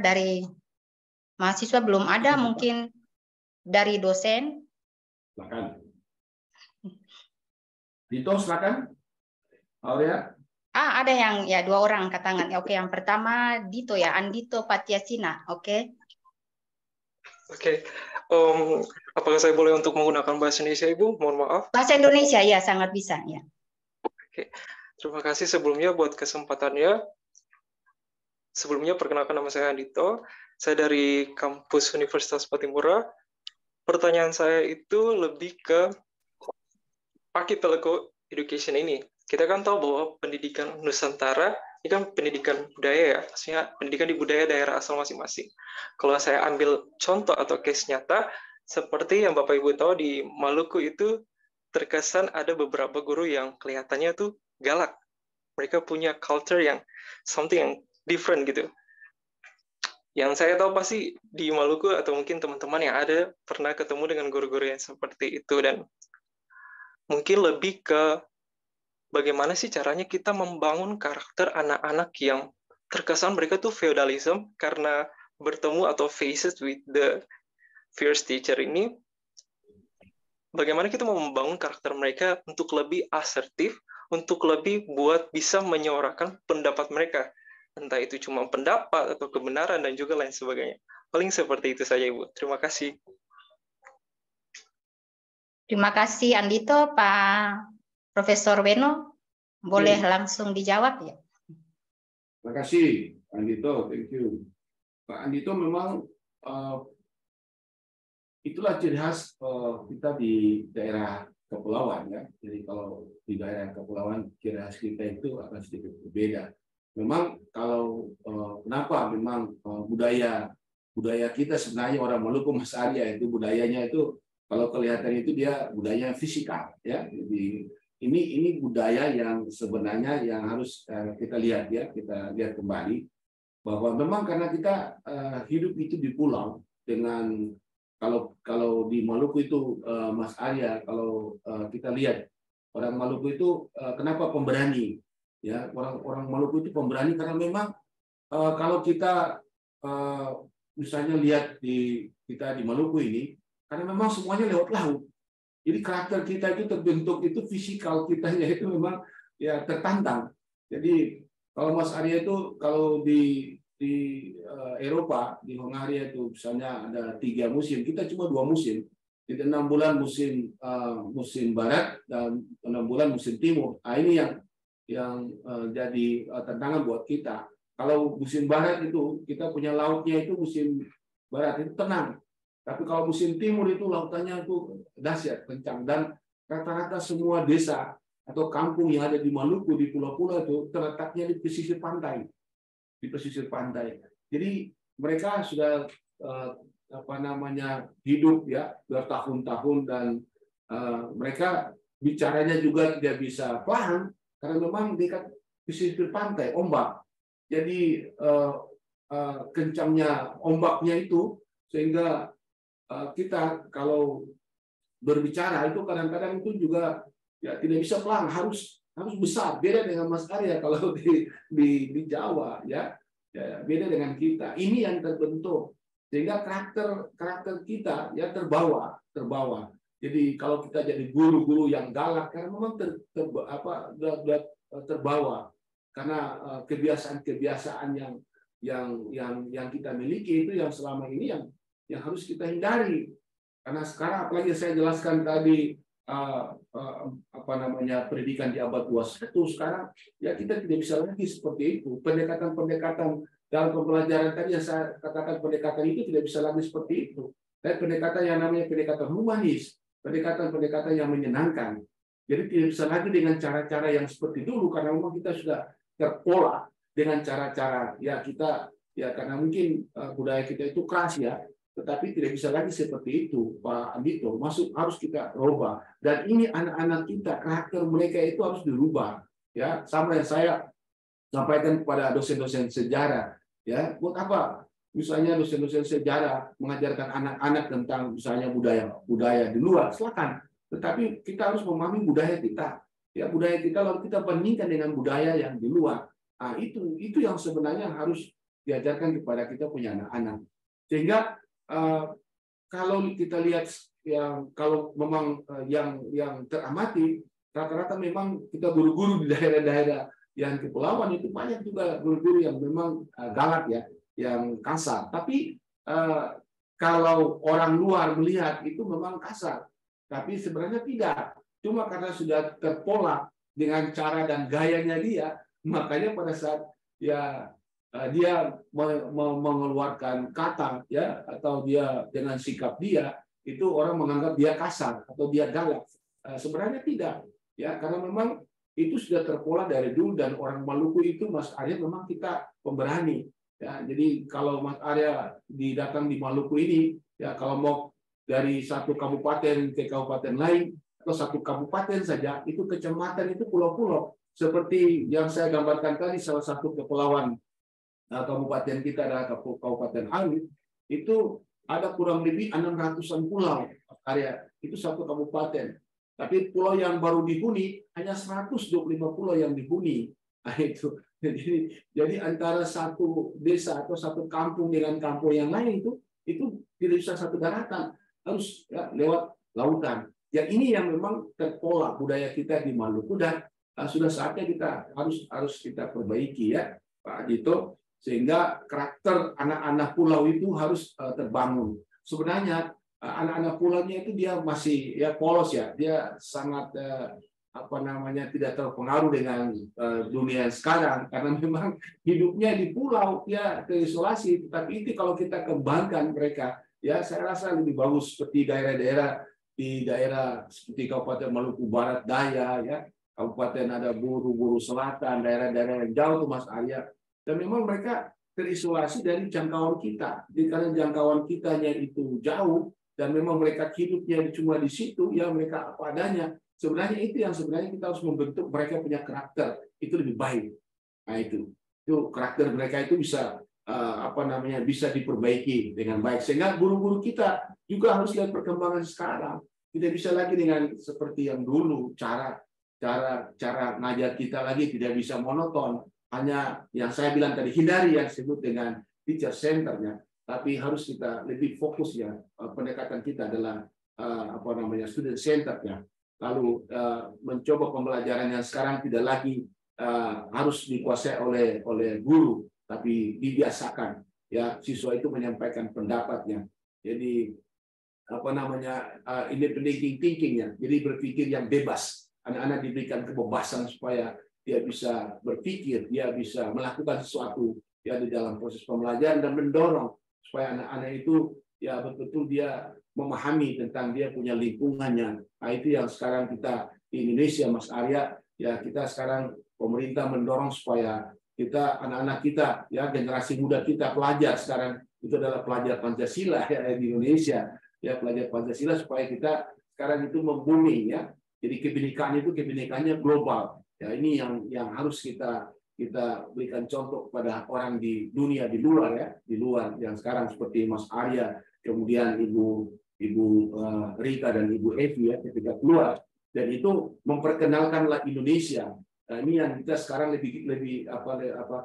Dari mahasiswa belum ada, mungkin dari dosen. Silakan. Dito, silakan. Aurea. Ada yang ya 2 orang angkat tangan. Oke, yang pertama Dito ya, Andito Patiasina. Oke. Oke. Apakah saya boleh untuk menggunakan bahasa Indonesia, Ibu? Mohon maaf. Bahasa Indonesia ya, sangat bisa ya. Oke. Terima kasih sebelumnya buat kesempatannya. Sebelumnya perkenalkan, nama saya Andito. Saya dari kampus Universitas Patimura. Pertanyaan saya itu lebih ke archipelago education ini. kita kan tahu bahwa pendidikan Nusantara ini kan pendidikan budaya ya, maksudnya pendidikan di budaya daerah asal masing-masing. Kalau saya ambil contoh atau case nyata, seperti yang Bapak Ibu tahu di Maluku itu terkesan ada beberapa guru yang kelihatannya tuh galak. Mereka punya culture yang something yang different gitu. Yang saya tahu pasti di Maluku atau mungkin teman-teman yang ada pernah ketemu dengan guru-guru yang seperti itu, dan mungkin lebih ke bagaimana sih caranya kita membangun karakter anak-anak yang terkesan mereka tuh feudalism karena bertemu atau faces with the fierce teacher ini. Bagaimana kita mau membangun karakter mereka untuk lebih asertif, untuk lebih buat bisa menyuarakan pendapat mereka. Entah itu cuma pendapat atau kebenaran dan juga lain sebagainya. Paling seperti itu saja, Ibu. Terima kasih. Terima kasih Andito, Pak Profesor Beno. Boleh langsung dijawab ya? Terima kasih, Andito. Thank you. Pak Andito memang itulah ciri khas kita di daerah kepulauan ya. Jadi kalau di daerah kepulauan ciri khas kita itu akan sedikit berbeda. Memang kalau kenapa memang budaya kita sebenarnya orang Maluku, Mas Arya, itu budayanya itu kalau kelihatan itu dia budaya fisikal ya. Jadi ini budaya yang sebenarnya yang harus kita lihat ya, kita lihat kembali bahwa memang karena kita hidup itu di pulau dengan kalau di Maluku itu Mas Arya, kalau kita lihat orang Maluku itu kenapa pemberani ya, orang Maluku itu pemberani karena memang kalau kita misalnya lihat kita di Maluku ini karena memang semuanya lewat laut. Jadi karakter kita itu terbentuk itu fisikal kitanya itu memang ya tertantang. Jadi kalau Mas Arya itu kalau di Eropa di Hongaria itu misalnya ada 3 musim, kita cuma 2 musim. Jadi 6 bulan musim barat dan 6 bulan musim timur. Nah, ini yang jadi tantangan buat kita. Kalau musim barat itu kita punya lautnya itu musim barat itu tenang. Tapi kalau musim timur itu lautannya itu dahsyat, kencang, dan rata-rata semua desa atau kampung yang ada di Maluku di pulau-pulau itu terletaknya di pesisir pantai, Jadi mereka sudah hidup ya bertahun-tahun dan mereka bicaranya juga tidak bisa paham karena memang dekat pesisir pantai, ombak. Jadi kencangnya ombaknya itu sehingga kita kalau berbicara itu kadang-kadang itu juga ya tidak bisa pelan, harus besar. Beda dengan Mas Arya kalau di Jawa ya beda dengan kita. Ini yang terbentuk sehingga karakter kita ya terbawa. Jadi kalau kita jadi guru-guru yang galak karena memang terbawa karena kebiasaan yang kita miliki itu yang selama ini yang harus kita hindari. Karena sekarang apalagi saya jelaskan tadi pendidikan di abad 21 sekarang ya kita tidak bisa lagi seperti itu. Pendekatan dalam pembelajaran tadi yang saya katakan pendekatan itu tidak bisa lagi seperti itu. Dan pendekatan yang namanya pendekatan humanis, pendekatan yang menyenangkan. Jadi tidak bisa lagi dengan cara-cara yang seperti dulu karena memang kita sudah terpola dengan cara-cara ya kita ya karena mungkin budaya kita itu keras ya. Tetapi tidak bisa lagi seperti itu, Pak Andito. Harus kita rubah. Dan ini anak-anak kita, karakter mereka itu harus dirubah. Ya, sama yang saya sampaikan kepada dosen-dosen sejarah. Ya, buat apa? Misalnya dosen-dosen sejarah mengajarkan anak-anak tentang misalnya budaya di luar, silakan. Tetapi kita harus memahami budaya kita. Ya, budaya kita lalu kita bandingkan dengan budaya yang di luar. Nah, itu yang sebenarnya harus diajarkan kepada kita punya anak-anak. Sehingga kalau kita lihat kalau memang yang teramati rata-rata memang kita guru-guru di daerah-daerah yang kepulauan itu banyak juga guru-guru yang memang galak ya, yang kasar. Tapi kalau orang luar melihat itu memang kasar, tapi sebenarnya tidak. Cuma karena sudah terpola dengan cara dan gayanya dia, makanya pada saat dia mengeluarkan kata ya atau dia dengan sikap dia itu orang menganggap dia kasar atau dia galak. Sebenarnya tidak ya karena memang itu sudah terpola dari dulu, dan orang Maluku itu Mas Arya memang kita pemberani. Ya, jadi kalau Mas Arya datang di Maluku ini, ya kalau mau dari satu kabupaten ke kabupaten lain atau satu kabupaten saja, itu kecamatan itu pulau-pulau. Seperti yang saya gambarkan tadi, salah satu kepulauan kabupaten kita adalah Kabupaten Awit, itu ada kurang lebih 600-an pulau area, itu satu kabupaten. Tapi pulau yang baru dihuni hanya 125 pulau yang dihuni. Nah, itu. Jadi antara satu desa atau satu kampung dengan kampung yang lain itu tidak bisa satu daratan, harus ya, lewat lautan. Ya ini yang memang terpola budaya kita di Maluku, dan sudah saatnya kita harus kita perbaiki ya Pak Dito, sehingga karakter anak-anak pulau itu harus terbangun. Sebenarnya anak-anak pulaunya itu dia masih ya polos ya, dia sangat tidak terpengaruh dengan dunia sekarang, karena memang hidupnya di pulau ya terisolasi. Tapi itu kalau kita kembangkan mereka, ya saya rasa lebih bagus, seperti daerah-daerah di daerah seperti Kabupaten Maluku Barat Daya ya, Kabupaten ada Buru Selatan, daerah-daerah yang jauh tuh Mas Arya, dan memang mereka terisolasi dari jangkauan kita. Jadi karena jangkauan kitanya itu jauh dan memang mereka hidupnya cuma di situ, ya mereka apa adanya. Sebenarnya itu yang sebenarnya kita harus membentuk mereka punya karakter itu lebih baik. Nah itu karakter mereka itu bisa bisa diperbaiki dengan baik, sehingga guru-guru kita juga harus lihat perkembangan sekarang. Tidak bisa lagi dengan seperti yang dulu, cara ngajar kita lagi tidak bisa monoton. Hanya yang saya bilang tadi, hindari yang disebut dengan teacher centernya, tapi harus kita lebih fokus ya, pendekatan kita adalah student centernya. Lalu mencoba pembelajaran yang sekarang tidak lagi harus dikuasai oleh guru, tapi dibiasakan ya siswa itu menyampaikan pendapatnya. Jadi independent thinking-nya, jadi berpikir yang bebas. Anak-anak diberikan kebebasan supaya dia bisa berpikir, dia bisa melakukan sesuatu ya di dalam proses pembelajaran, dan mendorong supaya anak-anak itu ya betul-betul dia memahami tentang dia punya lingkungannya. Nah, itu yang sekarang kita di Indonesia Mas Arya, ya kita sekarang pemerintah mendorong supaya kita anak-anak kita ya generasi muda kita, pelajar sekarang itu adalah pelajar Pancasila ya di Indonesia, ya pelajar Pancasila, supaya kita sekarang itu membumi ya. Jadi kebinekaan itu kebinekannya global. Ya ini yang harus kita berikan contoh kepada orang di dunia di luar yang sekarang seperti Mas Arya, kemudian Ibu Rita dan Ibu Evi ya ketika keluar, dan itu memperkenalkanlah Indonesia. Nah, ini yang kita sekarang lebih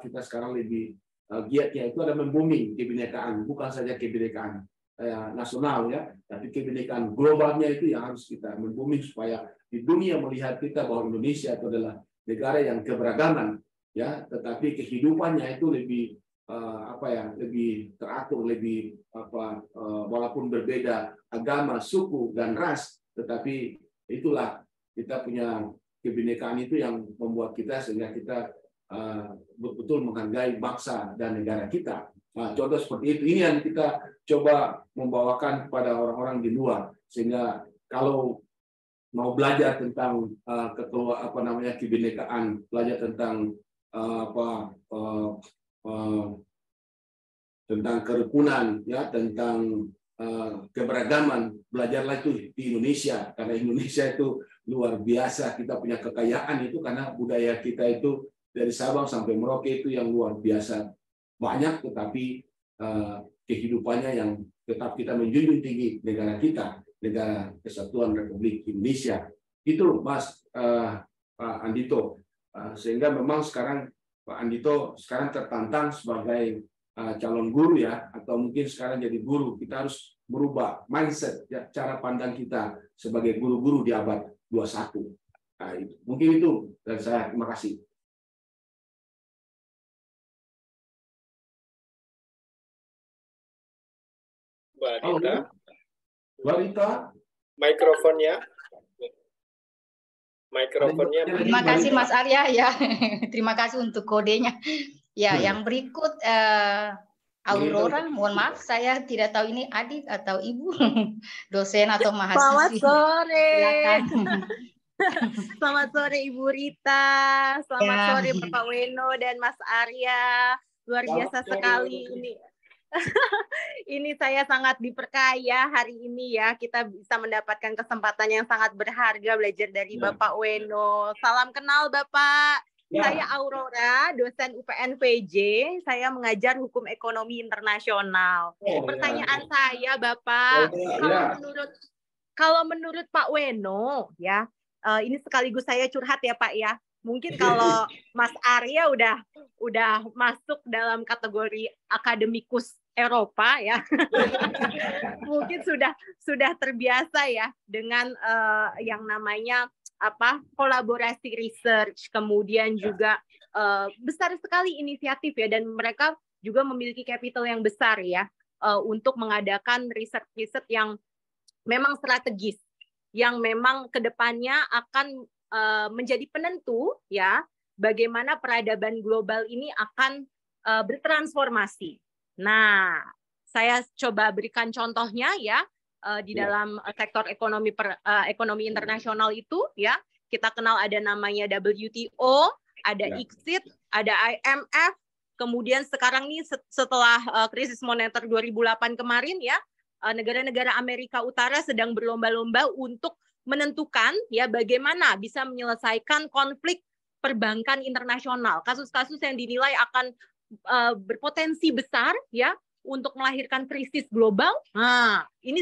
kita sekarang lebih giatnya itu ada membumi kebinekaan, bukan saja kebinekaan nasional ya, tapi kebinekaan globalnya itu yang harus kita membumi supaya di dunia melihat kita bahwa Indonesia itu adalah negara yang keberagaman ya, tetapi kehidupannya itu lebih lebih teratur, lebih walaupun berbeda agama, suku dan ras, tetapi itulah kita punya kebinekaan itu yang membuat kita sehingga kita betul-betul menghargai bangsa dan negara kita. Nah, contoh seperti itu ini yang kita coba membawakan kepada orang-orang di luar, sehingga kalau mau belajar tentang kebinekaan, belajar tentang tentang kerukunan ya, tentang keberagaman, belajarlah itu di Indonesia, karena Indonesia itu luar biasa. Kita punya kekayaan itu karena budaya kita itu dari Sabang sampai Merauke itu yang luar biasa banyak, tetapi kehidupannya yang tetap kita menjunjung tinggi negara kita, negara Kesatuan Republik Indonesia. Itu Mas Pak Andito. Sehingga memang sekarang Pak Andito sekarang tertantang sebagai calon guru ya, atau mungkin sekarang jadi guru. Kita harus merubah mindset ya, cara pandang kita sebagai guru-guru di abad 21. Nah, mungkin itu dari saya. Terima kasih. Mbak Rita, mikrofonnya. Terima kasih Mas Arya ya. Terima kasih untuk kodenya. Ya, yang berikut Aurora, mohon maaf saya tidak tahu ini adik atau ibu, dosen atau mahasiswi. Selamat sore. Silakan. Selamat sore Ibu Rita, selamat sore Bapak Weno dan Mas Arya. Luar biasa sekali ini. Ini saya sangat diperkaya hari ini ya. Kita bisa mendapatkan kesempatan yang sangat berharga belajar dari Bapak Weno. Salam kenal Bapak. Saya Aurora, dosen UPN PJ. Saya mengajar hukum ekonomi internasional. Pertanyaan saya Bapak, kalau menurut Pak Weno ya, ini sekaligus saya curhat ya Pak ya. Mungkin kalau Mas Arya udah masuk dalam kategori akademikus Eropa ya, mungkin sudah terbiasa ya dengan yang namanya kolaborasi research, kemudian juga besar sekali inisiatif ya, dan mereka juga memiliki capital yang besar ya untuk mengadakan riset-riset yang memang strategis, yang memang kedepannya akan menjadi penentu ya bagaimana peradaban global ini akan bertransformasi. Nah, saya coba berikan contohnya ya di dalam sektor ekonomi internasional itu ya, kita kenal ada namanya WTO, ada ICSID, ada IMF, kemudian sekarang nih setelah krisis moneter 2008 kemarin ya, negara-negara Amerika Utara sedang berlomba-lomba untuk menentukan ya bagaimana bisa menyelesaikan konflik perbankan internasional, kasus-kasus yang dinilai akan berpotensi besar ya untuk melahirkan krisis global. Nah, ini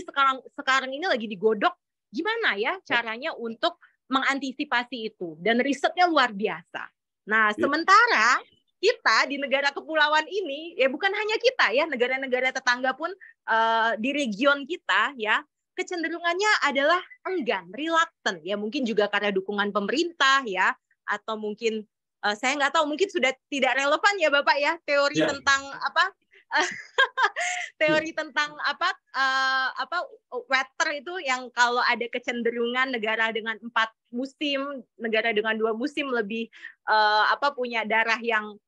sekarang ini lagi digodok gimana ya caranya untuk mengantisipasi itu, dan risetnya luar biasa. Nah, sementara kita di negara kepulauan ini ya, bukan hanya kita ya, negara-negara tetangga pun di region kita ya kecenderungannya adalah enggan, reluctant ya, mungkin juga karena dukungan pemerintah ya, atau mungkin saya nggak tahu, mungkin sudah tidak relevan ya Bapak ya teori tentang teori tentang weather itu, yang kalau ada kecenderungan negara dengan 4 musim, negara dengan 2 musim lebih punya darah yang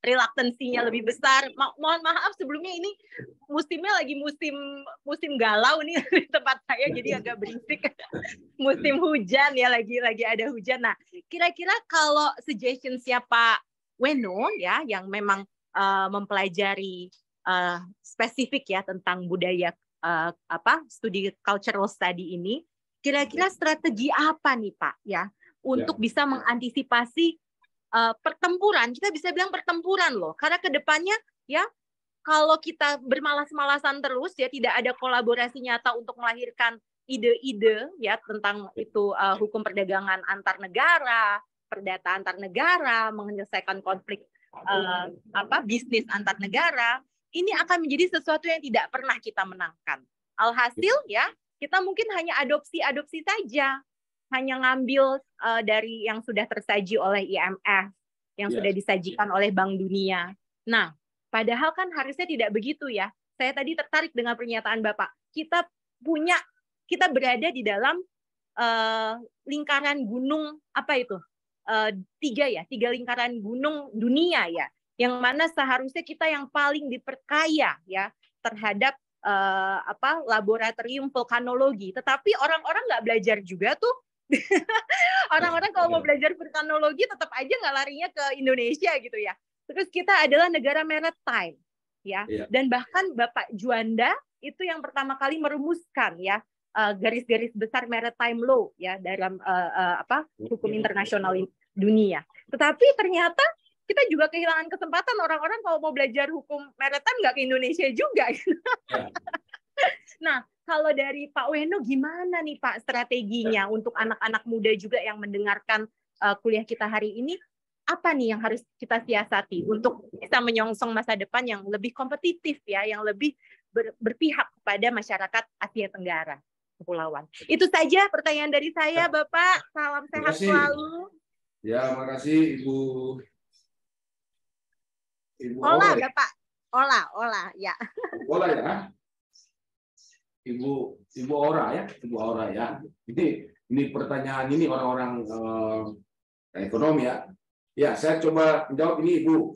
reluctancy-nya lebih besar. Mohon maaf sebelumnya, ini musimnya lagi musim galau nih di tempat saya, jadi agak berisik. Musim hujan ya, lagi ada hujan. Nah, kira-kira kalau suggestion siapa Weno ya yang memang mempelajari spesifik ya tentang budaya studi cultural study ini, kira-kira strategi apa nih Pak ya untuk bisa mengantisipasi pertempuran, kita bisa bilang pertempuran loh, karena kedepannya ya kalau kita bermalas-malasan terus ya, tidak ada kolaborasi nyata untuk melahirkan ide-ide ya tentang itu hukum perdagangan antar negara, perdata antar negara, menyelesaikan konflik bisnis antar negara, ini akan menjadi sesuatu yang tidak pernah kita menangkan. Alhasil ya kita mungkin hanya adopsi saja, hanya ngambil dari yang sudah tersaji oleh IMF, yang sudah disajikan oleh Bank Dunia. Nah, padahal kan harusnya tidak begitu ya. Saya tadi tertarik dengan pernyataan Bapak. Kita berada di dalam lingkaran gunung tiga lingkaran gunung dunia ya, yang mana seharusnya kita yang paling diperkaya ya terhadap laboratorium vulkanologi. Tetapi orang-orang nggak belajar juga tuh. Orang-orang kalau mau belajar vulkanologi tetap aja nggak larinya ke Indonesia gitu ya. Terus kita adalah negara maritime ya, dan bahkan Bapak Juanda itu yang pertama kali merumuskan ya garis-garis besar maritime law ya dalam hukum internasional dunia. Tetapi ternyata kita juga kehilangan kesempatan, orang-orang kalau mau belajar hukum maritime nggak ke Indonesia juga. Nah, kalau dari Pak Weno gimana nih Pak strateginya untuk anak-anak muda juga yang mendengarkan kuliah kita hari ini? Apa nih yang harus kita siasati untuk bisa menyongsong masa depan yang lebih kompetitif ya, yang lebih berpihak kepada masyarakat Asia Tenggara kepulauan? Itu saja pertanyaan dari saya, Bapak. Salam sehat selalu. Ya, makasih Ibu Ola, Bapak. Ola ya. Ola ya. Ibu Aura ya, Ibu Aura ya. Ini pertanyaan ini orang-orang ekonomi ya. Ya, saya coba menjawab ini Ibu.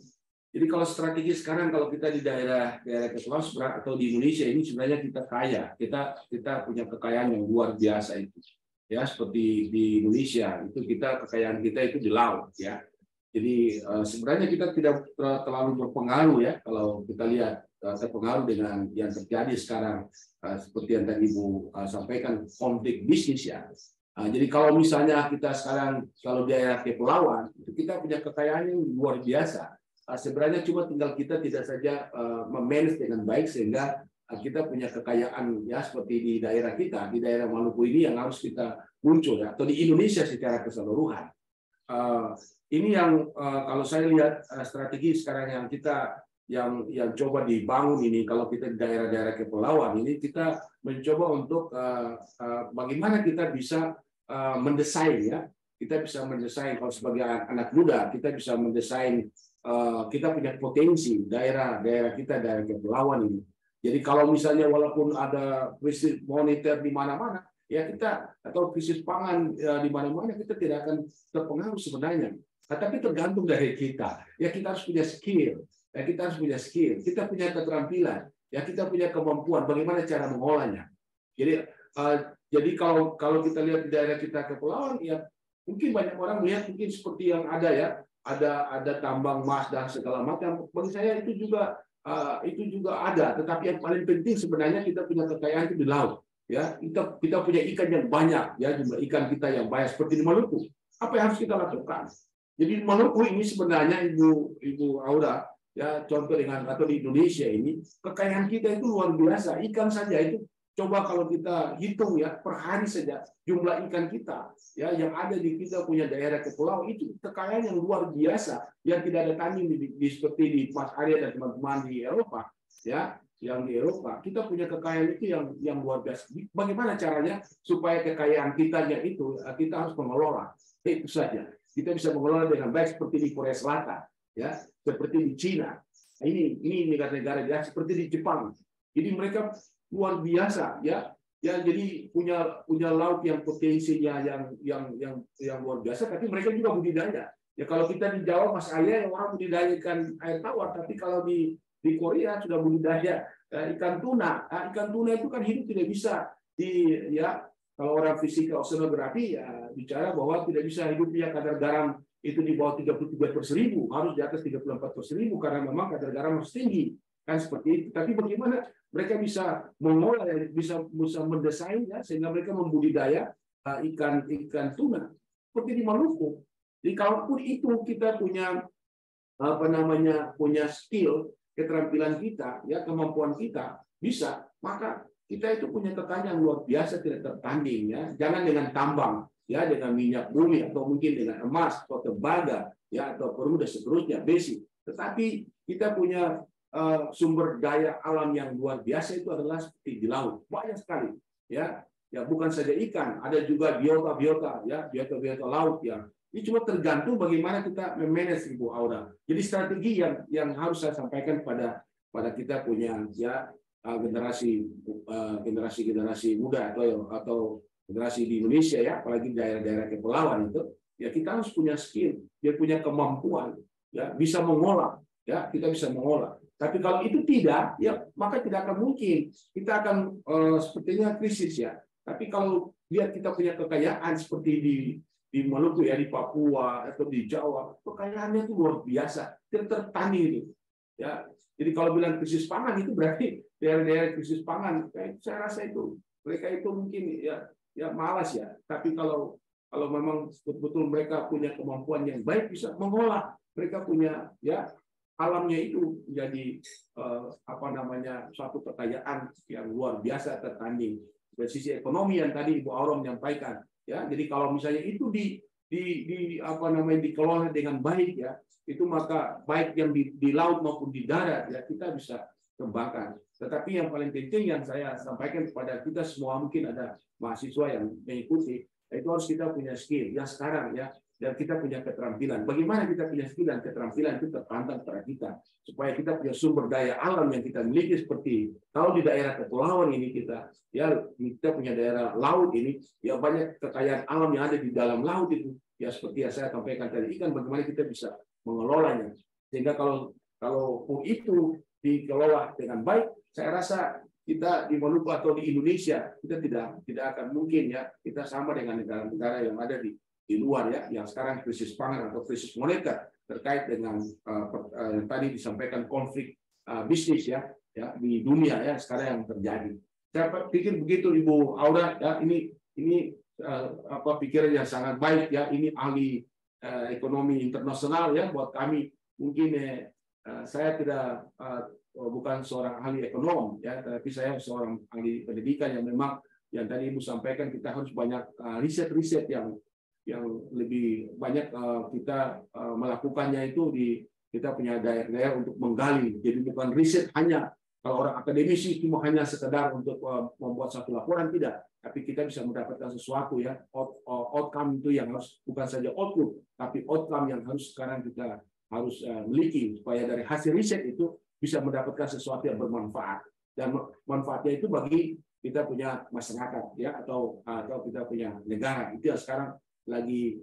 Jadi kalau strategi sekarang, kalau kita di daerah kepulauan atau di Indonesia ini sebenarnya kita kaya, kita punya kekayaan yang luar biasa itu. ya seperti di Indonesia itu kekayaan kita itu di laut ya. Jadi sebenarnya kita tidak terlalu berpengaruh ya kalau kita lihat terpengaruh dengan yang terjadi sekarang seperti yang tadi Ibu sampaikan, konflik bisnis ya. Jadi kalau misalnya kita sekarang kalau daerah kepulauan itu kita punya kekayaan yang luar biasa. Sebenarnya cuma tinggal kita tidak saja memanage dengan baik sehingga kita punya kekayaan ya seperti di daerah kita, di daerah Maluku ini yang harus kita muncul ya, atau di Indonesia secara keseluruhan. Ini yang kalau saya lihat strategi sekarang yang kita yang coba dibangun ini, kalau kita di daerah-daerah kepulauan ini kita mencoba untuk bagaimana kita bisa mendesain ya, kita bisa mendesain kalau sebagai anak muda kita bisa mendesain kita punya potensi daerah-daerah kita daerah kepulauan ini. Jadi kalau misalnya walaupun ada krisis moneter di mana-mana ya kita atau krisis pangan di mana-mana kita tidak akan terpengaruh sebenarnya. Tapi tergantung dari kita. Ya kita harus punya skill. Ya kita harus punya skill. Kita punya keterampilan. Ya kita punya kemampuan. Bagaimana cara mengolahnya. Jadi kalau kita lihat di daerah kita kepulauan, ya mungkin banyak orang melihat mungkin seperti yang ada ya, ada tambang emas dan segala macam. Bagi saya itu juga ada. Tetapi yang paling penting sebenarnya kita punya kekayaan itu di laut. Ya kita punya ikan yang banyak. Ya jumlah ikan kita yang banyak seperti di Maluku. Apa yang harus kita lakukan? Jadi Maluku ini sebenarnya Ibu Aura ya contoh dengan atau di Indonesia ini kekayaan kita itu luar biasa. Ikan saja itu coba kalau kita hitung ya per hari saja jumlah ikan kita ya yang ada di kita punya daerah kepulauan itu kekayaan yang luar biasa yang tidak ada tanding seperti di Mas Arya dan teman-teman di Eropa ya yang di Eropa kita punya kekayaan itu yang luar biasa. Bagaimana caranya supaya kekayaan kita itu kita harus mengelola itu saja. Kita bisa mengelola dengan baik seperti di Korea Selatan, ya, seperti di Cina. Ini negara-negara ya, seperti di Jepang. Jadi mereka luar biasa, ya. Ya, jadi punya laut yang potensinya yang luar biasa. Tapi mereka juga budidaya. Ya kalau kita di Jawa, Mas Arya yang orang budidaya ikan air tawar, tapi kalau di Korea sudah budidaya ikan tuna. Nah, ikan tuna itu kan hidup tidak bisa kalau orang fisika oceanografi ya bicara bahwa tidak bisa hidupnya kadar garam itu di bawah 33/1000, harus di atas 34/1000 karena memang kadar garam harus tinggi kan seperti itu. Tapi bagaimana mereka bisa mengolah, bisa mendesain ya sehingga mereka membudidaya ikan tuna seperti di Maluku. Jadi kalaupun itu kita punya punya skill, keterampilan kita, ya kemampuan kita bisa, maka kita itu punya kekayaan yang luar biasa tidak tertanding ya. Jangan dengan tambang ya, dengan minyak bumi atau mungkin dengan emas atau tembaga ya atau perlu dan seterusnya besi. Tetapi kita punya sumber daya alam yang luar biasa itu adalah seperti di laut. Banyak sekali ya. Ya bukan saja ikan, ada juga biota ya, biota laut ya. Ini cuma tergantung bagaimana kita memanage Ibu Aura. Jadi strategi yang harus saya sampaikan pada kita punya ya generasi muda atau generasi di Indonesia ya, apalagi daerah-daerah kepulauan itu, ya kita harus punya skill, dia punya kemampuan, ya bisa mengolah, ya kita bisa mengolah. Tapi kalau itu tidak, ya maka tidak akan mungkin kita akan sepertinya krisis ya. Tapi kalau lihat kita punya kekayaan seperti di Maluku ya, di Papua atau di Jawa, kekayaannya itu luar biasa, tidak tertanding itu, ya. Jadi kalau bilang krisis pangan itu berarti daerah-daerah krisis pangan, saya rasa itu mereka itu mungkin ya malas ya. Tapi kalau memang betul-betul mereka punya kemampuan yang baik bisa mengolah, mereka punya ya alamnya itu menjadi suatu kekayaan yang luar biasa tertanding. Dari sisi ekonomi yang tadi Ibu Aura menyampaikan, ya. Jadi kalau misalnya itu dikelola dengan baik ya, itu maka baik yang di laut maupun di darat ya kita bisa kembangkan. Tetapi yang paling penting yang saya sampaikan kepada kita semua, mungkin ada mahasiswa yang mengikuti, itu harus kita punya skill yang sekarang ya, dan kita punya keterampilan. Bagaimana kita punya skill dan keterampilan itu terpantang pada kita, supaya kita punya sumber daya alam yang kita miliki seperti kalau di daerah kepulauan ini kita punya daerah laut ini ya, banyak kekayaan alam yang ada di dalam laut itu ya, seperti yang saya sampaikan tadi ikan, bagaimana kita bisa mengelolanya sehingga kalau itu dikelola dengan baik, saya rasa kita di Maluku atau di Indonesia kita tidak akan mungkin ya kita sama dengan negara-negara yang ada di luar ya, yang sekarang krisis pangan atau krisis moneter terkait dengan yang tadi disampaikan konflik bisnis ya di dunia ya sekarang yang terjadi. Saya pikir begitu Ibu Aura ya, ini pikiran yang sangat baik ya, ini ahli ekonomi internasional ya buat kami. Mungkin saya tidak bukan seorang ahli ekonom ya, tapi saya seorang ahli pendidikan yang memang yang tadi Ibu sampaikan kita harus banyak riset-riset yang lebih banyak kita melakukannya itu di kita punya daerah-daerah untuk menggali. Jadi bukan riset hanya kalau orang akademisi cuma hanya sekedar untuk membuat satu laporan, tidak. Tapi kita bisa mendapatkan sesuatu ya, outcome itu yang harus bukan saja output, tapi outcome yang harus sekarang kita harus miliki supaya dari hasil riset itu bisa mendapatkan sesuatu yang bermanfaat, dan manfaatnya itu bagi kita punya masyarakat ya atau kita punya negara. Itu yang sekarang lagi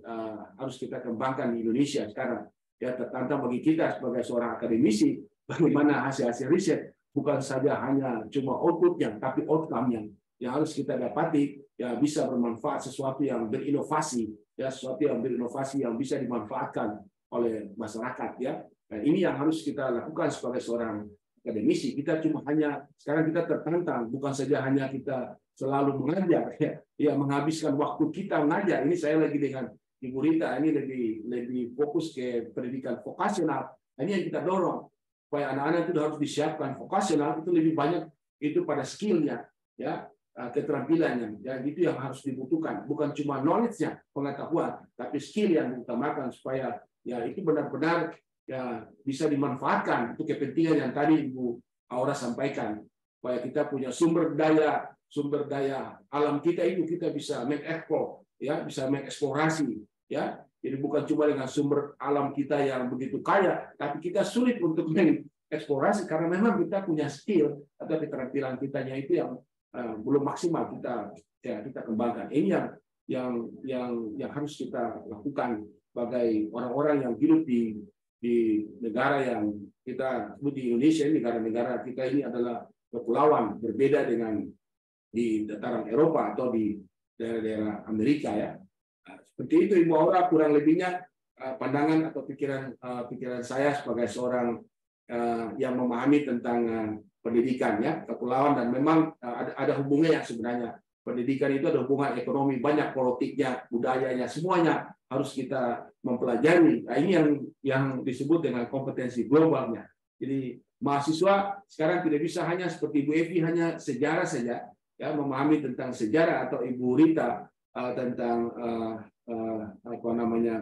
harus kita kembangkan di Indonesia sekarang ya. Tertantang bagi kita sebagai seorang akademisi bagaimana hasil riset bukan saja hanya cuma outputnya tapi outcome-nya yang harus kita dapati ya, bisa bermanfaat, sesuatu yang berinovasi ya, sesuatu yang berinovasi yang bisa dimanfaatkan oleh masyarakat ya. Nah, ini yang harus kita lakukan sebagai seorang akademisi. Kita cuma hanya sekarang kita tertantang bukan saja hanya kita selalu mengajar ya menghabiskan waktu kita mengajar. Ini saya lagi dengan Ibu Rita ini lebih fokus ke pendidikan vokasional. Ini yang kita dorong supaya anak-anak itu harus disiapkan vokasional, itu lebih banyak itu pada skillnya ya, keterampilannya ya, itu yang harus dibutuhkan, bukan cuma knowledge-nya, pengetahuan, tapi skill yang diutamakan supaya ya itu benar-benar ya bisa dimanfaatkan untuk kepentingan yang tadi Ibu Aura sampaikan, supaya kita punya sumber daya alam kita itu kita bisa mengeksplor ya, bisa mengeksplorasi ya. Jadi bukan cuma dengan sumber alam kita yang begitu kaya, tapi kita sulit untuk mengeksplorasi karena memang kita punya skill atau keterampilan kitanya itu yang belum maksimal kita kembangkan. Ini yang harus kita lakukan sebagai orang-orang yang hidup di negara yang kita sebut di Indonesia. Ini negara-negara kita ini adalah kepulauan, berbeda dengan di dataran Eropa atau di daerah-daerah Amerika ya. Seperti itu Ibu Aura kurang lebihnya pandangan atau pikiran saya sebagai seorang yang memahami tentang pendidikan ya, kepulauan, dan memang ada hubungannya sebenarnya. Pendidikan itu ada hubungan ekonomi, banyak politiknya, budayanya, semuanya harus kita mempelajari. Nah, ini yang disebut dengan kompetensi globalnya. Jadi mahasiswa sekarang tidak bisa hanya seperti Ibu Evi hanya sejarah saja ya, memahami tentang sejarah, atau Ibu Rita tentang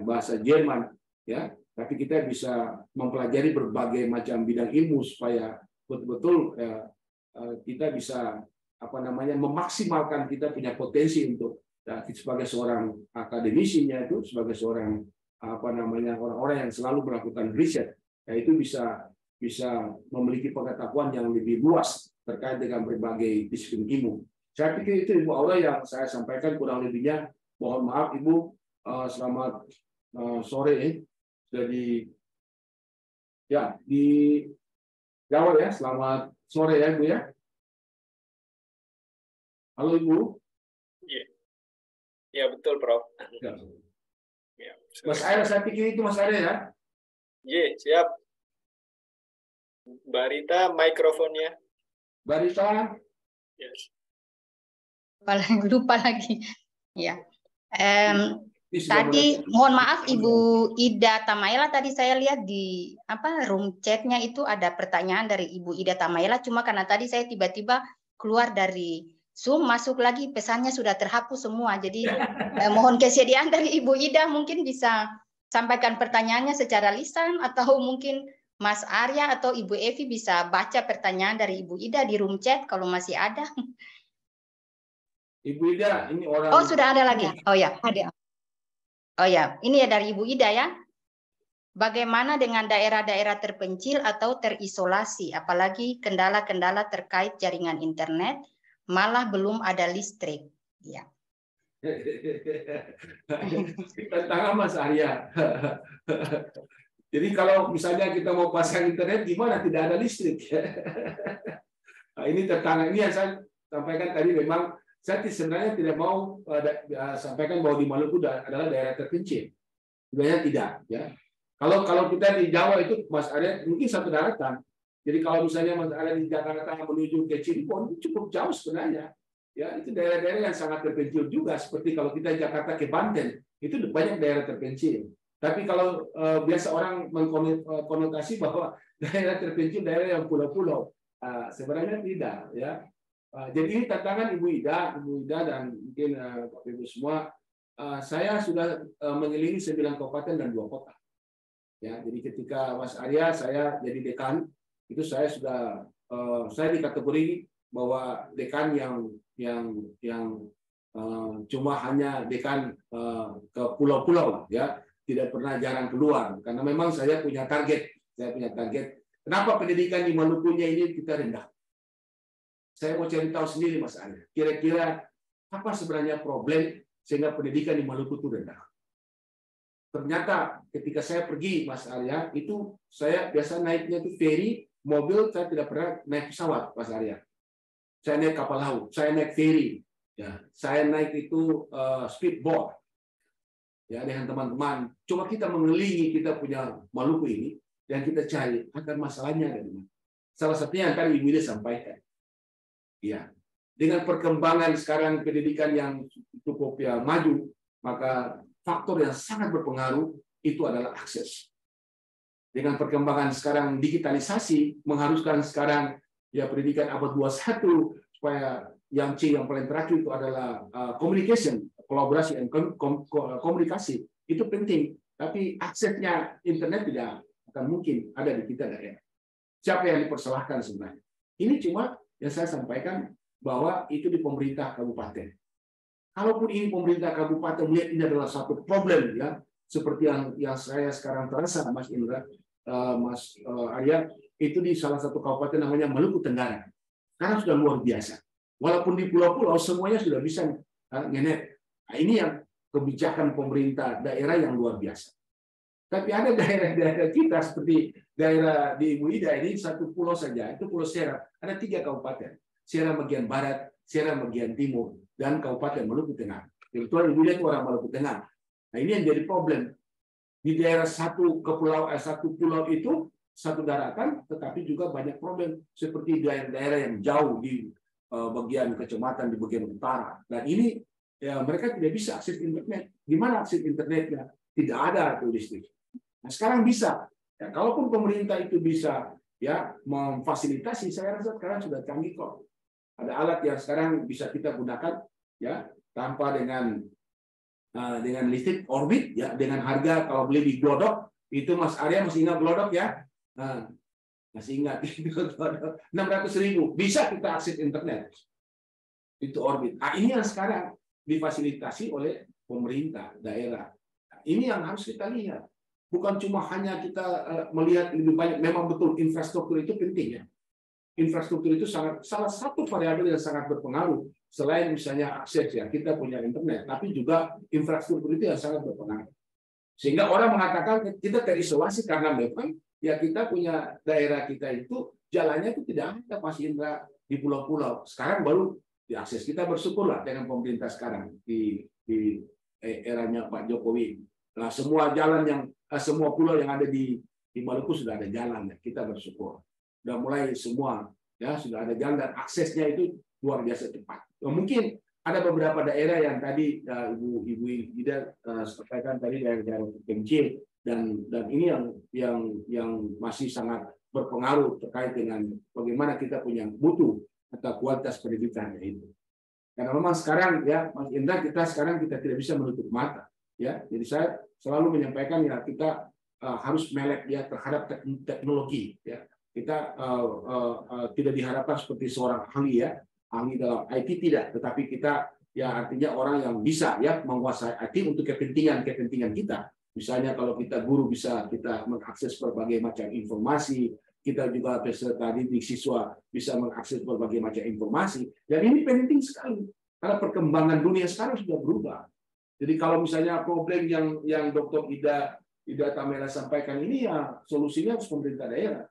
bahasa Jerman ya, tapi kita bisa mempelajari berbagai macam bidang ilmu supaya betul-betul kita bisa memaksimalkan kita punya potensi untuk sebagai seorang akademisinya, itu sebagai seorang orang-orang yang selalu melakukan riset ya, itu bisa memiliki pengetahuan yang lebih luas terkait dengan berbagai disiplin ilmu. Saya pikir itu Ibu Aura yang saya sampaikan, kurang lebihnya mohon maaf Ibu. Selamat sore. Jadi ya di Jawa ya, selamat sore ya Ibu ya. Halo Ibu. Ya betul Prof. Ya. Mas Arya, saya pikir itu Mas Arya ya. Iya siap. Mbak Rita mikrofonnya. Mbak Rita. Yes. Lupa lagi. Ya. Tadi mohon maaf Ibu Ida Tamaela, tadi saya lihat di room chatnya itu ada pertanyaan dari Ibu Ida Tamaela, cuma karena tadi saya tiba-tiba keluar dari Zoom, masuk lagi pesannya sudah terhapus semua. Jadi mohon kesediaan dari Ibu Ida, mungkin bisa sampaikan pertanyaannya secara lisan, atau mungkin Mas Arya atau Ibu Evi bisa baca pertanyaan dari Ibu Ida di room chat kalau masih ada. Ibu Ida, ini orang. Oh, sudah ada lagi. Oh ya, ada. Oh ya, ini ya dari Ibu Ida ya. Bagaimana dengan daerah-daerah terpencil atau terisolasi, apalagi kendala-kendala terkait jaringan internet, malah belum ada listrik. Ya. Tantangan Mas Arya. Jadi kalau misalnya kita mau pasang internet, gimana tidak ada listrik? Ini tantangan ini yang saya sampaikan tadi. Memang saya sebenarnya tidak mau sampaikan bahwa di Maluku adalah daerah terpencil. Sebenarnya tidak, ya. Kalau kita di Jawa itu, Mas Arya, mungkin satu daratan. Jadi kalau misalnya Mas Arya di Jakarta menuju ke Cirebon itu cukup jauh sebenarnya. Ya, itu daerah-daerah yang sangat terpencil juga. Seperti kalau kita Jakarta ke Banten, itu banyak daerah terpencil. Tapi kalau biasa orang mengkonotasi bahwa daerah terpencil daerah yang pulau-pulau, sebenarnya tidak, ya. Jadi ini tantangan Ibu Ida dan mungkin Bapak Ibu semua. Saya sudah mengelilingi 9 kabupaten dan 2 kota. Ya, jadi ketika Mas Arya saya jadi dekan, itu saya sudah saya dikategori bahwa dekan yang cuma hanya dekan ke pulau-pulau, ya, tidak pernah jarang keluar karena memang saya punya target. Kenapa pendidikan di Malukunya ini kita rendah? Saya mau cari tahu sendiri, Mas Arya. Kira-kira apa sebenarnya problem sehingga pendidikan di Maluku itu rendah? Ternyata ketika saya pergi, Mas Arya, itu saya biasa naiknya itu ferry, mobil, saya tidak pernah naik pesawat, Mas Arya. Saya naik kapal laut, saya naik ferry, ya, saya naik itu speedboat, ya, dengan teman-teman. Coba kita mengelilingi kita punya Maluku ini dan kita cari akar masalahnya dari mana. Salah satunya yang tadi Ibu Ida sampaikan. Ya, dengan perkembangan sekarang pendidikan yang cukup ya maju, maka faktor yang sangat berpengaruh itu adalah akses. Dengan perkembangan sekarang digitalisasi mengharuskan sekarang ya pendidikan abad 21 supaya yang paling terakhir itu adalah communication, kolaborasi dan komunikasi itu penting. Tapi aksesnya internet tidak akan mungkin ada di kita daerah. Siapa yang dipersalahkan sebenarnya? Ini cuma yang saya sampaikan bahwa itu di pemerintah kabupaten. Kalaupun ini pemerintah kabupaten melihat ini adalah satu problem, ya, seperti yang saya sekarang terasa, Mas Indra, Mas Arya, itu di salah satu kabupaten namanya Maluku Tenggara. Karena sudah luar biasa. Walaupun di pulau-pulau semuanya sudah bisa ngenet. Nah, ini yang kebijakan pemerintah daerah yang luar biasa. Tapi ada daerah-daerah kita seperti daerah di Ibu Ida ini satu pulau saja, itu Pulau Seram. Ada 3 kabupaten. Seram bagian barat, Seram bagian timur, dan Kabupaten Maluku Tengah. Kebetulan Ibu Ida itu orang Maluku Tengah. Nah, ini yang jadi problem. Di daerah satu pulau itu satu daratan, tetapi juga banyak problem seperti daerah-daerah yang jauh di bagian kecamatan di bagian utara. Dan ini ya mereka tidak bisa akses internet. Gimana akses internetnya? Tidak ada tuh listrik. Nah, sekarang bisa. Ya, kalaupun pemerintah itu bisa ya memfasilitasi, saya rasa sekarang sudah canggih kok. Ada alat yang sekarang bisa kita gunakan ya tanpa dengan listrik orbit ya, dengan harga kalau beli di Glodok itu Mas Arya masih ingat Glodok ya? Nah, masih ingat itu 600.000 bisa kita akses internet. Itu orbit. Nah, ini yang sekarang difasilitasi oleh pemerintah daerah. Nah, ini yang harus kita lihat. Bukan cuma hanya kita melihat lebih banyak, memang betul infrastruktur itu penting ya. Infrastruktur itu salah satu variabel yang sangat berpengaruh. Selain misalnya akses ya, kita punya internet, tapi juga infrastruktur itu yang sangat berpengaruh. Sehingga orang mengatakan kita terisolasi karena memang ya kita punya daerah kita itu jalannya itu tidak ada, Mas Indra, di pulau-pulau. Sekarang baru diakses. Kita bersyukurlah dengan pemerintah sekarang di eranya Pak Jokowi. Nah, semua jalan semua pulau yang ada di Maluku sudah ada jalan ya. Kita bersyukur. Sudah mulai semua ya sudah ada jalan dan aksesnya itu luar biasa cepat. Mungkin ada beberapa daerah yang tadi Ibu Ida sampaikan tadi daerah terpencil dan ini yang masih sangat berpengaruh terkait dengan bagaimana kita punya mutu atau kualitas pendidikan itu. Karena memang sekarang ya Mas Indra kita tidak bisa menutup mata ya. Jadi saya selalu menyampaikan ya kita harus melek ya terhadap teknologi ya. Kita tidak diharapkan seperti seorang ahli ya, ahli dalam IT tidak, tetapi kita ya artinya orang yang bisa ya menguasai IT untuk kepentingan kita. Misalnya kalau kita guru bisa kita mengakses berbagai macam informasi, kita juga peserta didik siswa bisa mengakses berbagai macam informasi. Dan ini penting sekali karena perkembangan dunia sekarang sudah berubah. Jadi kalau misalnya problem yang Dr. Ida Tamera sampaikan ini ya solusinya harus pemerintah daerah.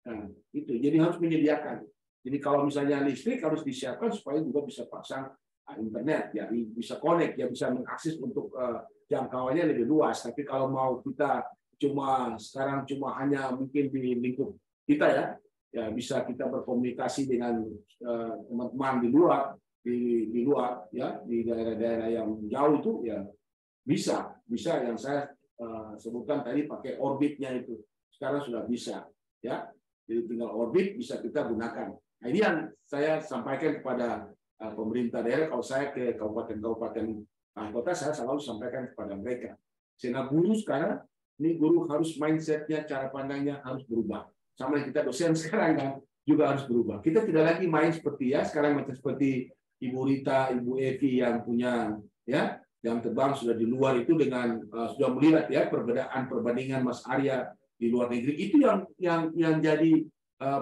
Nah, itu jadi harus menyediakan. Jadi kalau misalnya listrik harus disiapkan supaya juga bisa pasang internet, ya bisa connect, ya bisa mengakses untuk jangkauannya lebih luas. Tapi kalau mau kita sekarang cuma hanya mungkin di lingkup kita ya bisa kita berkomunikasi dengan teman-teman di luar ya di daerah-daerah yang jauh itu ya bisa yang saya sebutkan tadi pakai orbitnya itu sekarang sudah bisa ya. Jadi tinggal orbit bisa kita gunakan. Nah, ini yang saya sampaikan kepada pemerintah daerah. Kalau saya ke kabupaten-kabupaten kota, saya selalu sampaikan kepada mereka. Sehingga guru sekarang, ini guru harus mindsetnya, cara pandangnya harus berubah. Sama kita dosen sekarang kan juga harus berubah. Kita tidak lagi main seperti sekarang macam seperti Ibu Rita, Ibu Evi yang punya jam terbang sudah di luar itu dengan sudah melihat perbandingan Mas Arya di luar negeri itu yang jadi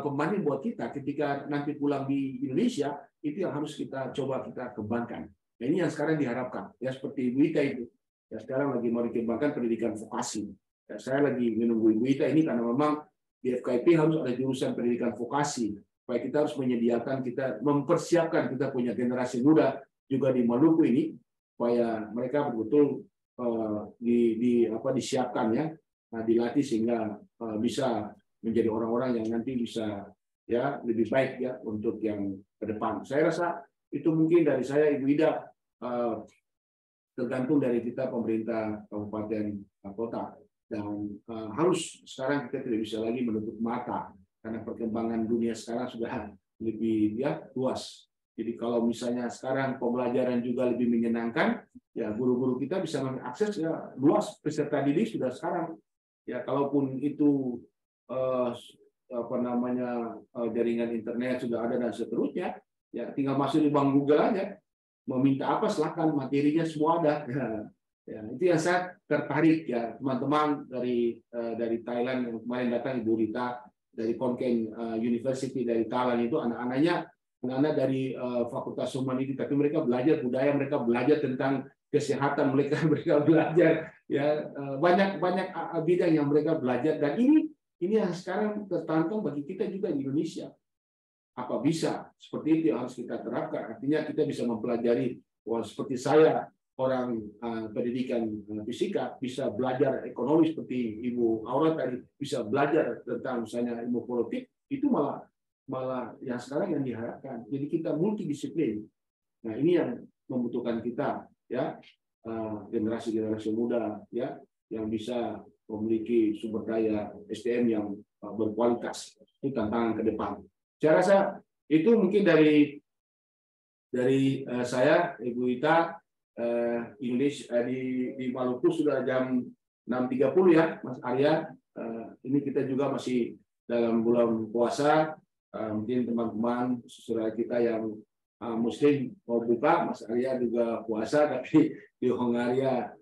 pembanding buat kita ketika nanti pulang di Indonesia itu yang harus kita coba kita kembangkan. Nah, ini yang sekarang diharapkan ya seperti Ibu Ita itu ya sekarang lagi mau dikembangkan pendidikan vokasi. Ya, saya lagi menunggu Ibu Ita ini karena memang di FKIP harus ada jurusan pendidikan vokasi supaya kita harus menyediakan kita mempersiapkan kita punya generasi muda juga di Maluku ini supaya mereka betul-betul disiapkan ya. Nah, dilatih sehingga bisa menjadi orang-orang yang nanti bisa ya lebih baik ya untuk yang ke depan. Saya rasa itu mungkin dari saya Ibu Ida tergantung dari kita pemerintah kabupaten kota dan harus sekarang kita tidak bisa lagi menutup mata karena perkembangan dunia sekarang sudah lebih luas. Jadi kalau misalnya sekarang pembelajaran juga lebih menyenangkan ya guru-guru kita bisa mengakses ya luas peserta didik sudah sekarang. Ya, kalaupun itu jaringan internet sudah ada dan seterusnya, ya tinggal masuk di bank Google aja, mau minta apa silakan, materinya semua ada. Ya, itu yang saya tertarik ya teman-teman dari Thailand yang kemarin datang Ibu Rita dari Konken University dari Thailand itu anak-anaknya dari Fakultas Humaniti, tapi mereka belajar budaya, mereka belajar tentang kesehatan, mereka belajar ya banyak bidang yang mereka belajar dan ini yang sekarang tertantang bagi kita juga di Indonesia. Apa bisa seperti itu yang harus kita terapkan? Artinya kita bisa mempelajari seperti saya orang pendidikan fisika bisa belajar ekonomi seperti Ibu Aura tadi bisa belajar tentang misalnya ilmu politik itu malah yang sekarang yang diharapkan. Jadi kita multidisiplin. Nah ini yang membutuhkan kita ya generasi muda ya yang bisa memiliki sumber daya SDM yang berkualitas. Itu tantangan ke depan. Saya rasa itu mungkin dari saya Ibu Ita Indonesia di Maluku sudah jam 6.30 ya Mas Arya. Ini kita juga masih dalam bulan puasa. Mungkin teman-teman saudara kita yang Muslim mau buka, Mas Arya juga puasa, tapi di Hongaria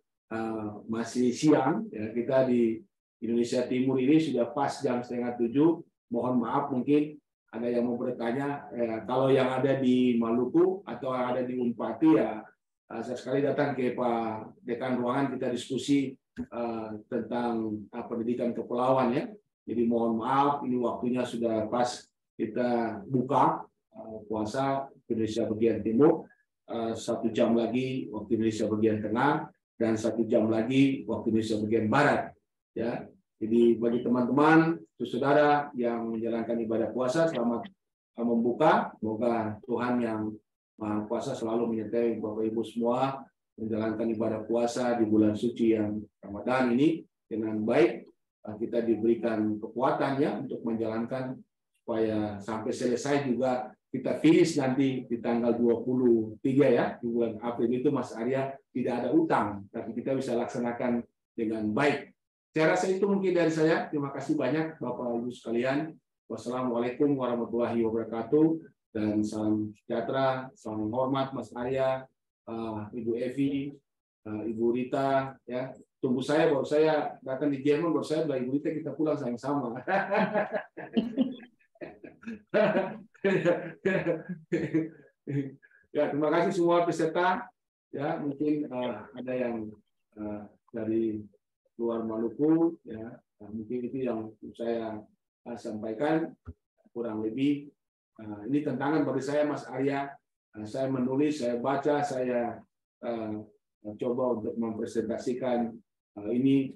masih siang. Ya, kita di Indonesia Timur ini sudah pas jam 6:30. Mohon maaf mungkin ada yang mau bertanya. Kalau yang ada di Maluku atau ada di Unpati ya, saya sekali datang ke Pak Dekan Ruangan kita diskusi tentang pendidikan kepulauan ya. Jadi mohon maaf ini waktunya sudah pas kita buka puasa Indonesia bagian timur, 1 jam lagi waktu Indonesia bagian tengah dan 1 jam lagi waktu Indonesia bagian barat ya. Jadi bagi teman-teman saudara yang menjalankan ibadah puasa selamat membuka, semoga Tuhan yang Maha Kuasa selalu menyertai Bapak Ibu semua menjalankan ibadah puasa di bulan suci yang Ramadan ini dengan baik. Kita diberikan kekuatannya untuk menjalankan supaya sampai selesai juga kita finish nanti di tanggal 23 ya di bulan April itu Mas Arya tidak ada utang tapi kita bisa laksanakan dengan baik. Saya rasa itu mungkin dari saya. Terima kasih banyak Bapak Ibu sekalian. Wassalamualaikum warahmatullahi wabarakatuh dan salam sejahtera, salam hormat Mas Arya, Ibu Evi, Ibu Rita ya. Tunggu saya baru saya datang di Jerman baru saya bilang Ibu Rita kita pulang sama-sama. Ya, terima kasih semua peserta. Ya, mungkin ada yang dari luar Maluku, ya, mungkin itu yang saya sampaikan kurang lebih. Ini tantangan bagi saya, Mas Arya. Saya menulis, saya baca, saya coba untuk mempresentasikan ini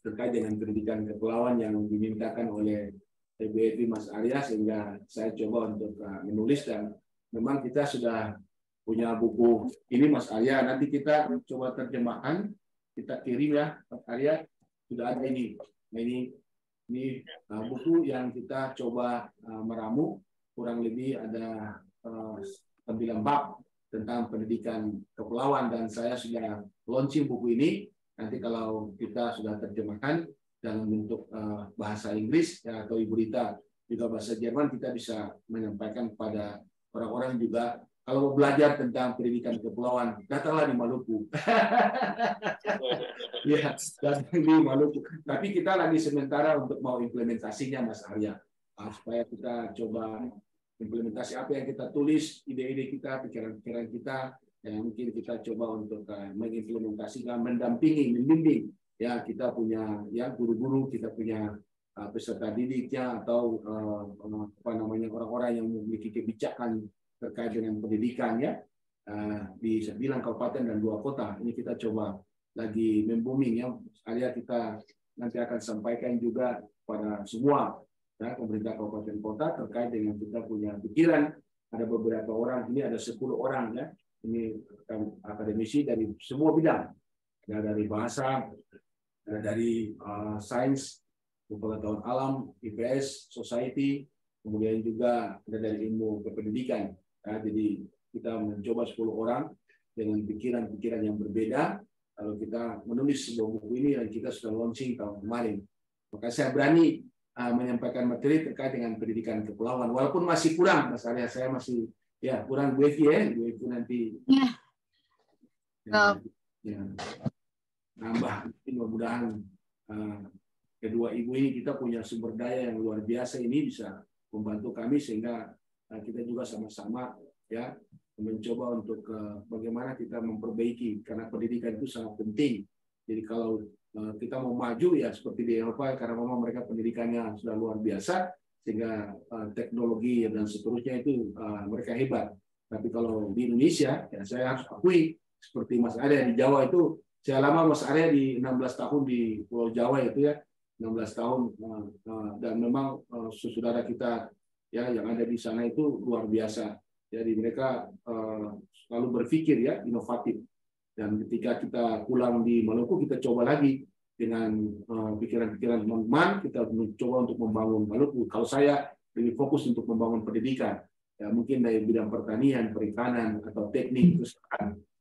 terkait dengan pendidikan kepulauan yang dimintakan oleh PBFI Mas Arya, sehingga saya coba untuk menulis. Dan memang kita sudah punya buku ini, Mas Arya. Nanti kita coba terjemahkan, kita kirim ya, Mas Arya. Sudah ada ini. Nah, ini buku yang kita coba meramu, kurang lebih ada 9 bab tentang pendidikan kepulauan, dan saya sudah launching buku ini. Nanti kalau kita sudah terjemahkan dalam bentuk bahasa Inggris ya, atau Ibu Rita juga bahasa Jerman, kita bisa menyampaikan kepada orang-orang juga. Kalau mau belajar tentang pendidikan kepulauan, datanglah di Maluku. Ya, datang di Maluku. Tapi kita lagi sementara untuk mau implementasinya, Mas Arya, supaya kita coba implementasi apa yang kita tulis, ide-ide kita, pikiran-pikiran kita, yang mungkin kita coba untuk mengimplementasikan, mendampingi, membimbing. Ya, kita punya ya guru-guru, kita punya peserta didiknya, atau orang-orang yang memiliki kebijakan terkait dengan pendidikan ya, di 9 kabupaten dan 2 kota. Ini kita coba lagi membooming ya. Sekalian kita nanti akan sampaikan juga pada semua ya, pemerintah kabupaten kota terkait dengan kita punya pikiran. Ada beberapa orang, ini ada 10 orang ya. Ini akademisi dari semua bidang. Ada dari bahasa, ada dari sains, pengetahuan alam, IPS, society, kemudian juga ada dari ilmu kependidikan. Ya, jadi kita mencoba 10 orang dengan pikiran-pikiran yang berbeda. Kalau kita menulis sebuah buku ini, dan kita sudah launching tahun kemarin. Maka saya berani menyampaikan materi terkait dengan pendidikan kepulauan. Walaupun masih kurang, Mas Arya, saya masih ya kurang Bu Evi ya. Bu Evi nanti nambah. Mudah-mudahan kedua ibu ini kita punya sumber daya yang luar biasa, ini bisa membantu kami, sehingga kita juga sama-sama ya mencoba untuk bagaimana kita memperbaiki, karena pendidikan itu sangat penting. Jadi kalau kita mau maju ya seperti di Eropa, karena memang mereka pendidikannya sudah luar biasa, sehingga teknologi dan seterusnya itu mereka hebat. Tapi kalau di Indonesia ya saya harus akui, seperti Mas Arya di Jawa itu, saya lama Mas Arya di 16 tahun di Pulau Jawa itu ya, 16 tahun, dan memang saudara kita ya yang ada di sana itu luar biasa. Jadi mereka selalu berpikir ya inovatif. Dan ketika kita pulang di Maluku, kita coba lagi dengan pikiran-pikiran teman-teman, kita mencoba untuk membangun Maluku. Kalau saya lebih fokus untuk membangun pendidikan, ya mungkin dari bidang pertanian, perikanan, atau teknik,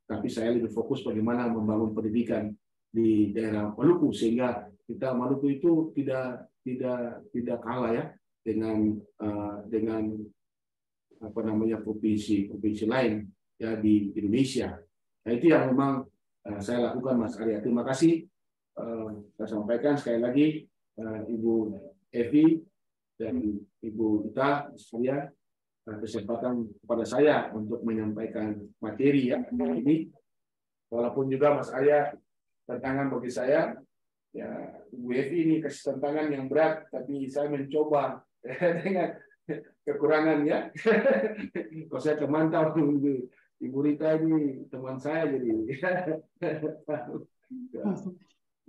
tapi saya lebih fokus bagaimana membangun pendidikan di daerah Maluku, sehingga kita Maluku itu tidak kalah ya dengan apa namanya provinsi lain ya di Indonesia. Nah, itu yang memang saya lakukan, Mas Arya. Terima kasih. Saya sampaikan sekali lagi Ibu Evi dan Ibu Ita, saya kesempatan kepada saya untuk menyampaikan materi ya ini. Walaupun juga Mas Arya tantangan bagi saya, ya Ibu Evi ini kasih tantangan yang berat, tapi saya mencoba dengan kekurangan ya. Kalau saya termantau, Ibu Rita ini teman saya, jadi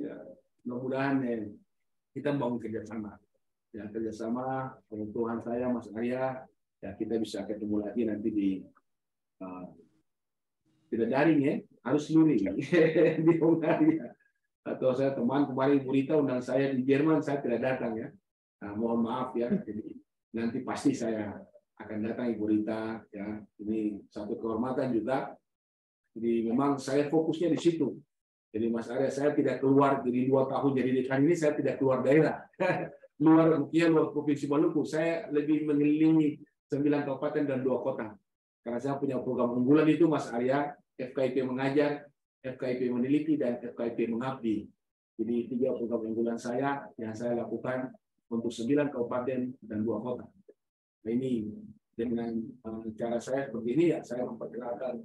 ya, mudah-mudahan kita membangun kerjasama. Ya, kerjasama dengan Tuhan saya, Mas Arya, ya kita bisa ketemu lagi nanti di tidak daring ya, harus luring di Hungaria. Atau saya teman kemarin Ibu Rita undang saya di Jerman, saya tidak datang ya. Nah, mohon maaf ya. Jadi nanti pasti saya akan datang Ibu Rita ya. Ini satu kehormatan juga. Jadi memang saya fokusnya di situ. Jadi Mas Arya, saya tidak keluar dari 2 tahun jadi dekan ini, saya tidak keluar daerah. luar provinsi Maluku. Saya lebih mengelilingi 9 kabupaten dan 2 kota. Karena saya punya program unggulan itu, Mas Arya, FKIP mengajar, FKIP meneliti, dan FKIP mengabdi. Jadi 3 program unggulan saya yang saya lakukan untuk 9 kabupaten dan 2 kota. Nah, ini dengan cara saya seperti ini ya, saya memperkenalkan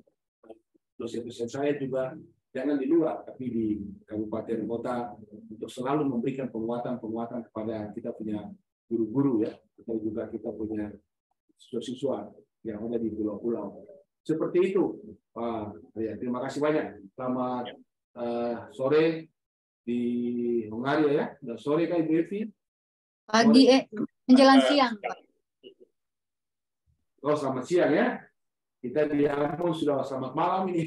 dosen-dosen saya juga jangan di luar, tapi di kabupaten kota, untuk selalu memberikan penguatan kepada kita punya guru-guru ya, kita punya siswa-siswa yang ada di pulau-pulau. Seperti itu. Ya, terima kasih banyak. Selamat sore di Hungaria ya. Dan sore kan Ibu Evi? Pagi, menjelang siang, Pak. Oh, selamat siang ya. Kita di Ambon sudah selamat malam ini.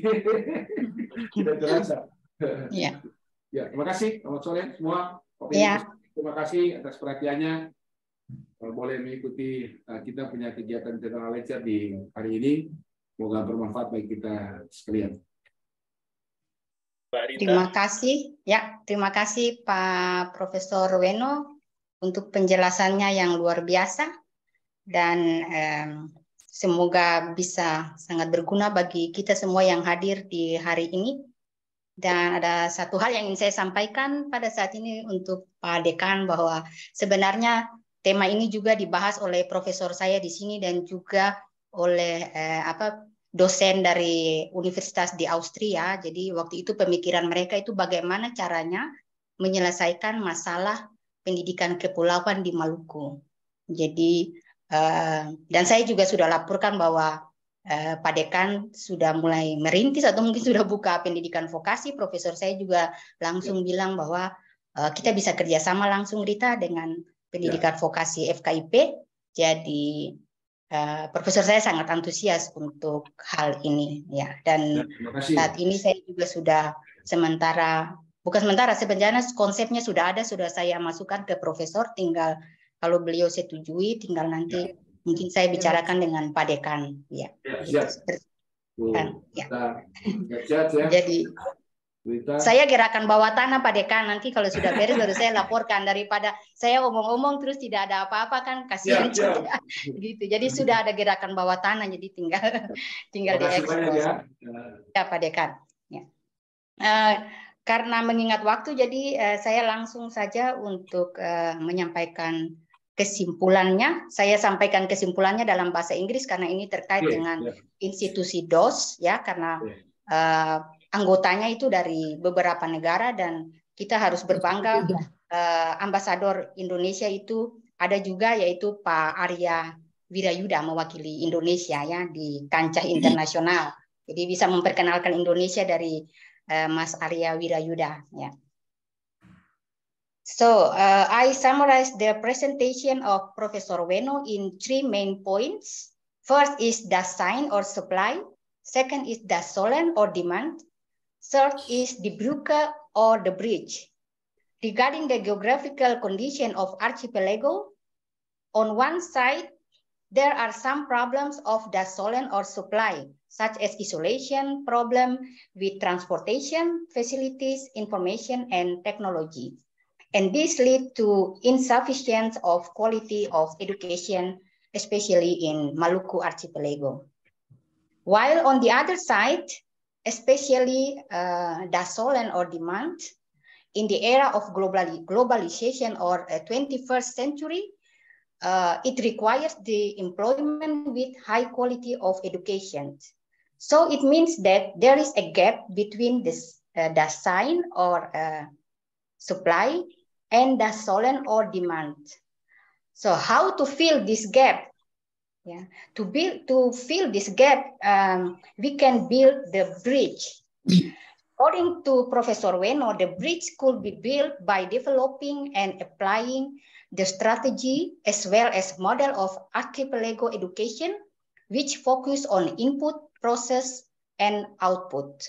Tidak terasa. Iya. Ya, terima kasih. Selamat sore semua. Iya. Terima kasih atas perhatiannya. Boleh mengikuti kita punya kegiatan General Lecture di hari ini. Semoga bermanfaat bagi kita sekalian. Terima kasih. Ya, terima kasih Pak Profesor Weno untuk penjelasannya yang luar biasa dan semoga bisa sangat berguna bagi kita semua yang hadir di hari ini. Dan ada satu hal yang ingin saya sampaikan pada saat ini untuk Pak Dekan bahwa sebenarnya tema ini juga dibahas oleh profesor saya di sini dan juga oleh dosen dari universitas di Austria. Jadi waktu itu pemikiran mereka itu bagaimana caranya menyelesaikan masalah pendidikan kepulauan di Maluku. Jadi dan saya juga sudah laporkan bahwa Pak Dekan sudah mulai merintis atau mungkin sudah buka pendidikan vokasi. Profesor saya juga langsung bilang bahwa kita bisa kerjasama langsung Rita dengan pendidikan vokasi FKIP. Jadi Profesor saya sangat antusias untuk hal ini ya. Dan saat ini saya juga sudah sebenarnya konsepnya sudah ada, sudah saya masukkan ke Profesor, tinggal kalau beliau setujui tinggal nanti mungkin saya bicarakan dengan Pak Dekan ya. Jadi saya gerakan bawah tanah Pak Dekan, nanti kalau sudah beres baru saya laporkan, daripada saya omong-omong terus tidak ada apa-apa kan kasihan juga. Gitu. Jadi sudah ada gerakan bawah tanah, jadi tinggal diekspos. Ya Pak Dekan. Ya. Karena mengingat waktu, jadi saya langsung saja untuk menyampaikan kesimpulannya. Saya sampaikan kesimpulannya dalam bahasa Inggris karena ini terkait dengan institusi DOS ya, karena anggotanya itu dari beberapa negara dan kita harus berbangga. Ambasador Indonesia itu ada juga, yaitu Pak Arya Wirayuda mewakili Indonesia ya di kancah internasional. Jadi bisa memperkenalkan Indonesia dari Mas Arya Wirayuda ya. So I summarize the presentation of Professor Weno in 3 main points. First is the sign or supply. Second is the solen or demand. Third is the brücke or the bridge. Regarding the geographical condition of archipelago, on one side, there are some problems of the solen or supply, such as isolation, problem with transportation, facilities, information, and technology. And this lead to insufficiency of quality of education, especially in Maluku Archipelago. While on the other side, especially the solen or demand, in the era of globalization or 21st century, it requires the employment with high quality of education. So it means that there is a gap between this, the sign or supply and the solen or demand. So how to fill this gap? Yeah, to fill this gap, we can build the bridge. According to Professor Weno, the bridge could be built by developing and applying the strategy as well as model of archipelago education, which focus on input, process, and output.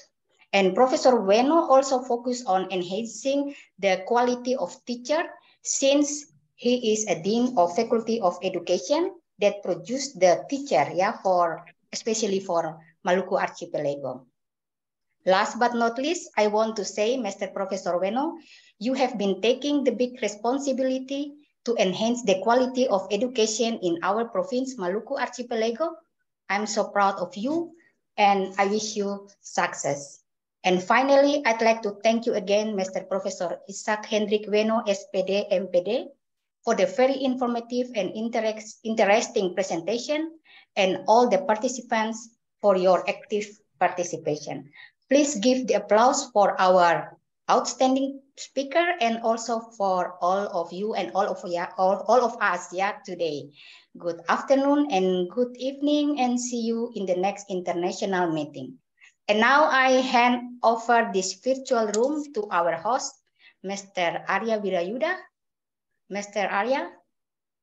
And Professor Weno also focused on enhancing the quality of teacher, since he is a dean of Faculty of Education that produced the teacher, yeah, especially for Maluku Archipelago. Last but not least, I want to say, Mr. Professor Weno, you have been taking the big responsibility to enhance the quality of education in our province, Maluku Archipelago. I'm so proud of you, and I wish you success. And finally, I'd like to thank you again, Mr. Professor Isaac Hendrik Weno, SPD, MPD, for the very informative and interesting presentation, and all the participants for your active participation. Please give the applause for our outstanding speaker, and also for all of you and all of us today. Good afternoon and good evening, and see you in the next international meeting. And now I hand over this virtual room to our host, Mr. Arya Wirayuda. Mr. Arya,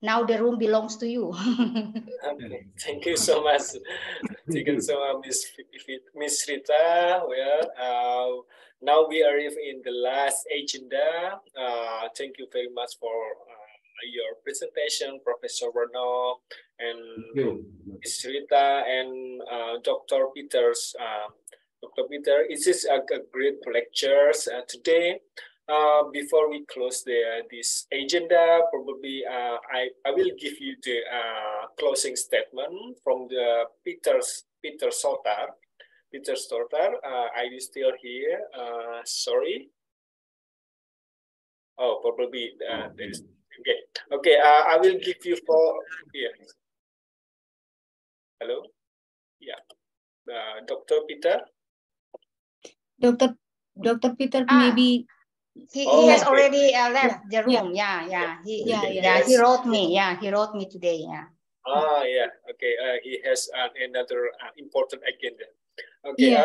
now the room belongs to you. Okay. Thank you so much. Thank you so much, Miss Rita. Well, now we arrive in the last agenda. Thank you very much for your presentation, Professor Werno and Miss Rita and Dr. Peters. Dr. Peter, it is a great lectures today. Before we close this agenda, probably I will give you the closing statement from the Peter Sotar. Peter Sotar, are you still here? Sorry. Oh, probably there is. Okay. Okay. I will give you Hello. Yeah. Dr. Peter. Dr. Peter maybe. He has already left the room. He wrote me. Yeah, he wrote me today. Yeah. Yeah. Okay. He has another important agenda. Okay.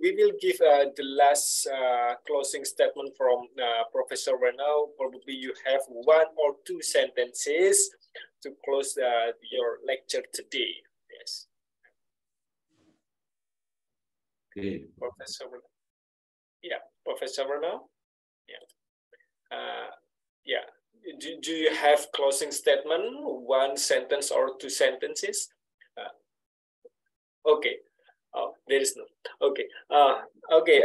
We will give the last closing statement from Professor Werno. Probably you have 1 or 2 sentences to close your lecture today. Yes. Okay. Professor Werno. Yeah. Professor Werno. Yeah. Do you have closing statement? 1 sentence or 2 sentences? Okay. Oh, there is no. Okay. Okay.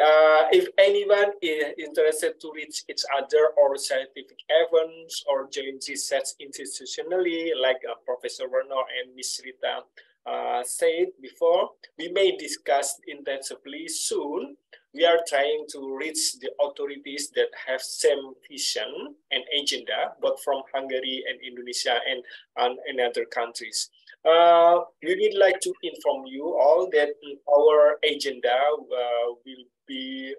If anyone is interested to reach each other or scientific events or join research institutionally, like Professor Werno and Miss Rita said before, we may discuss intensively soon. We are trying to reach the authorities that have same vision and agenda, both from Hungary and Indonesia and other countries. We would like to inform you all that our agenda will be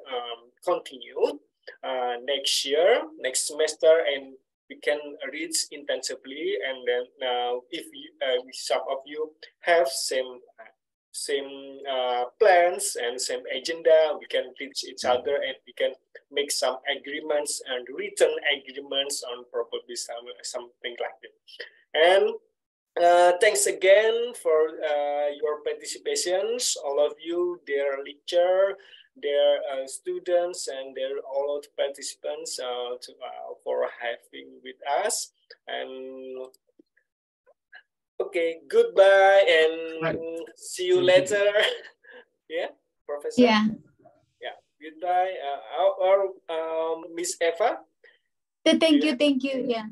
continued next year, next semester, and we can reach intensively. And then if some of you have same plans and same agenda, we can reach each other and we can make some agreements and written agreements on probably something like that. And thanks again for your participations, all of you, dear lecturer, dear students, and dear all of the participants for having with us. And okay, goodbye and see you later. Yeah, Professor? Yeah. Yeah, goodbye. Miss Eva? Thank you. Yeah.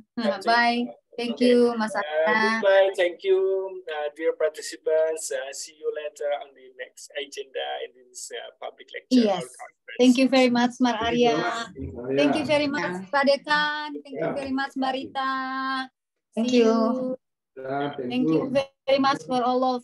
Bye. Thank you, Mas Goodbye. Thank you, dear participants. See you later on the next agenda in this public lecture. Yes. Thank you very much, Mar Arya. Thank you very much, Pak Dekan. Thank you very much, Marita. Thank you. Thank you very much for all of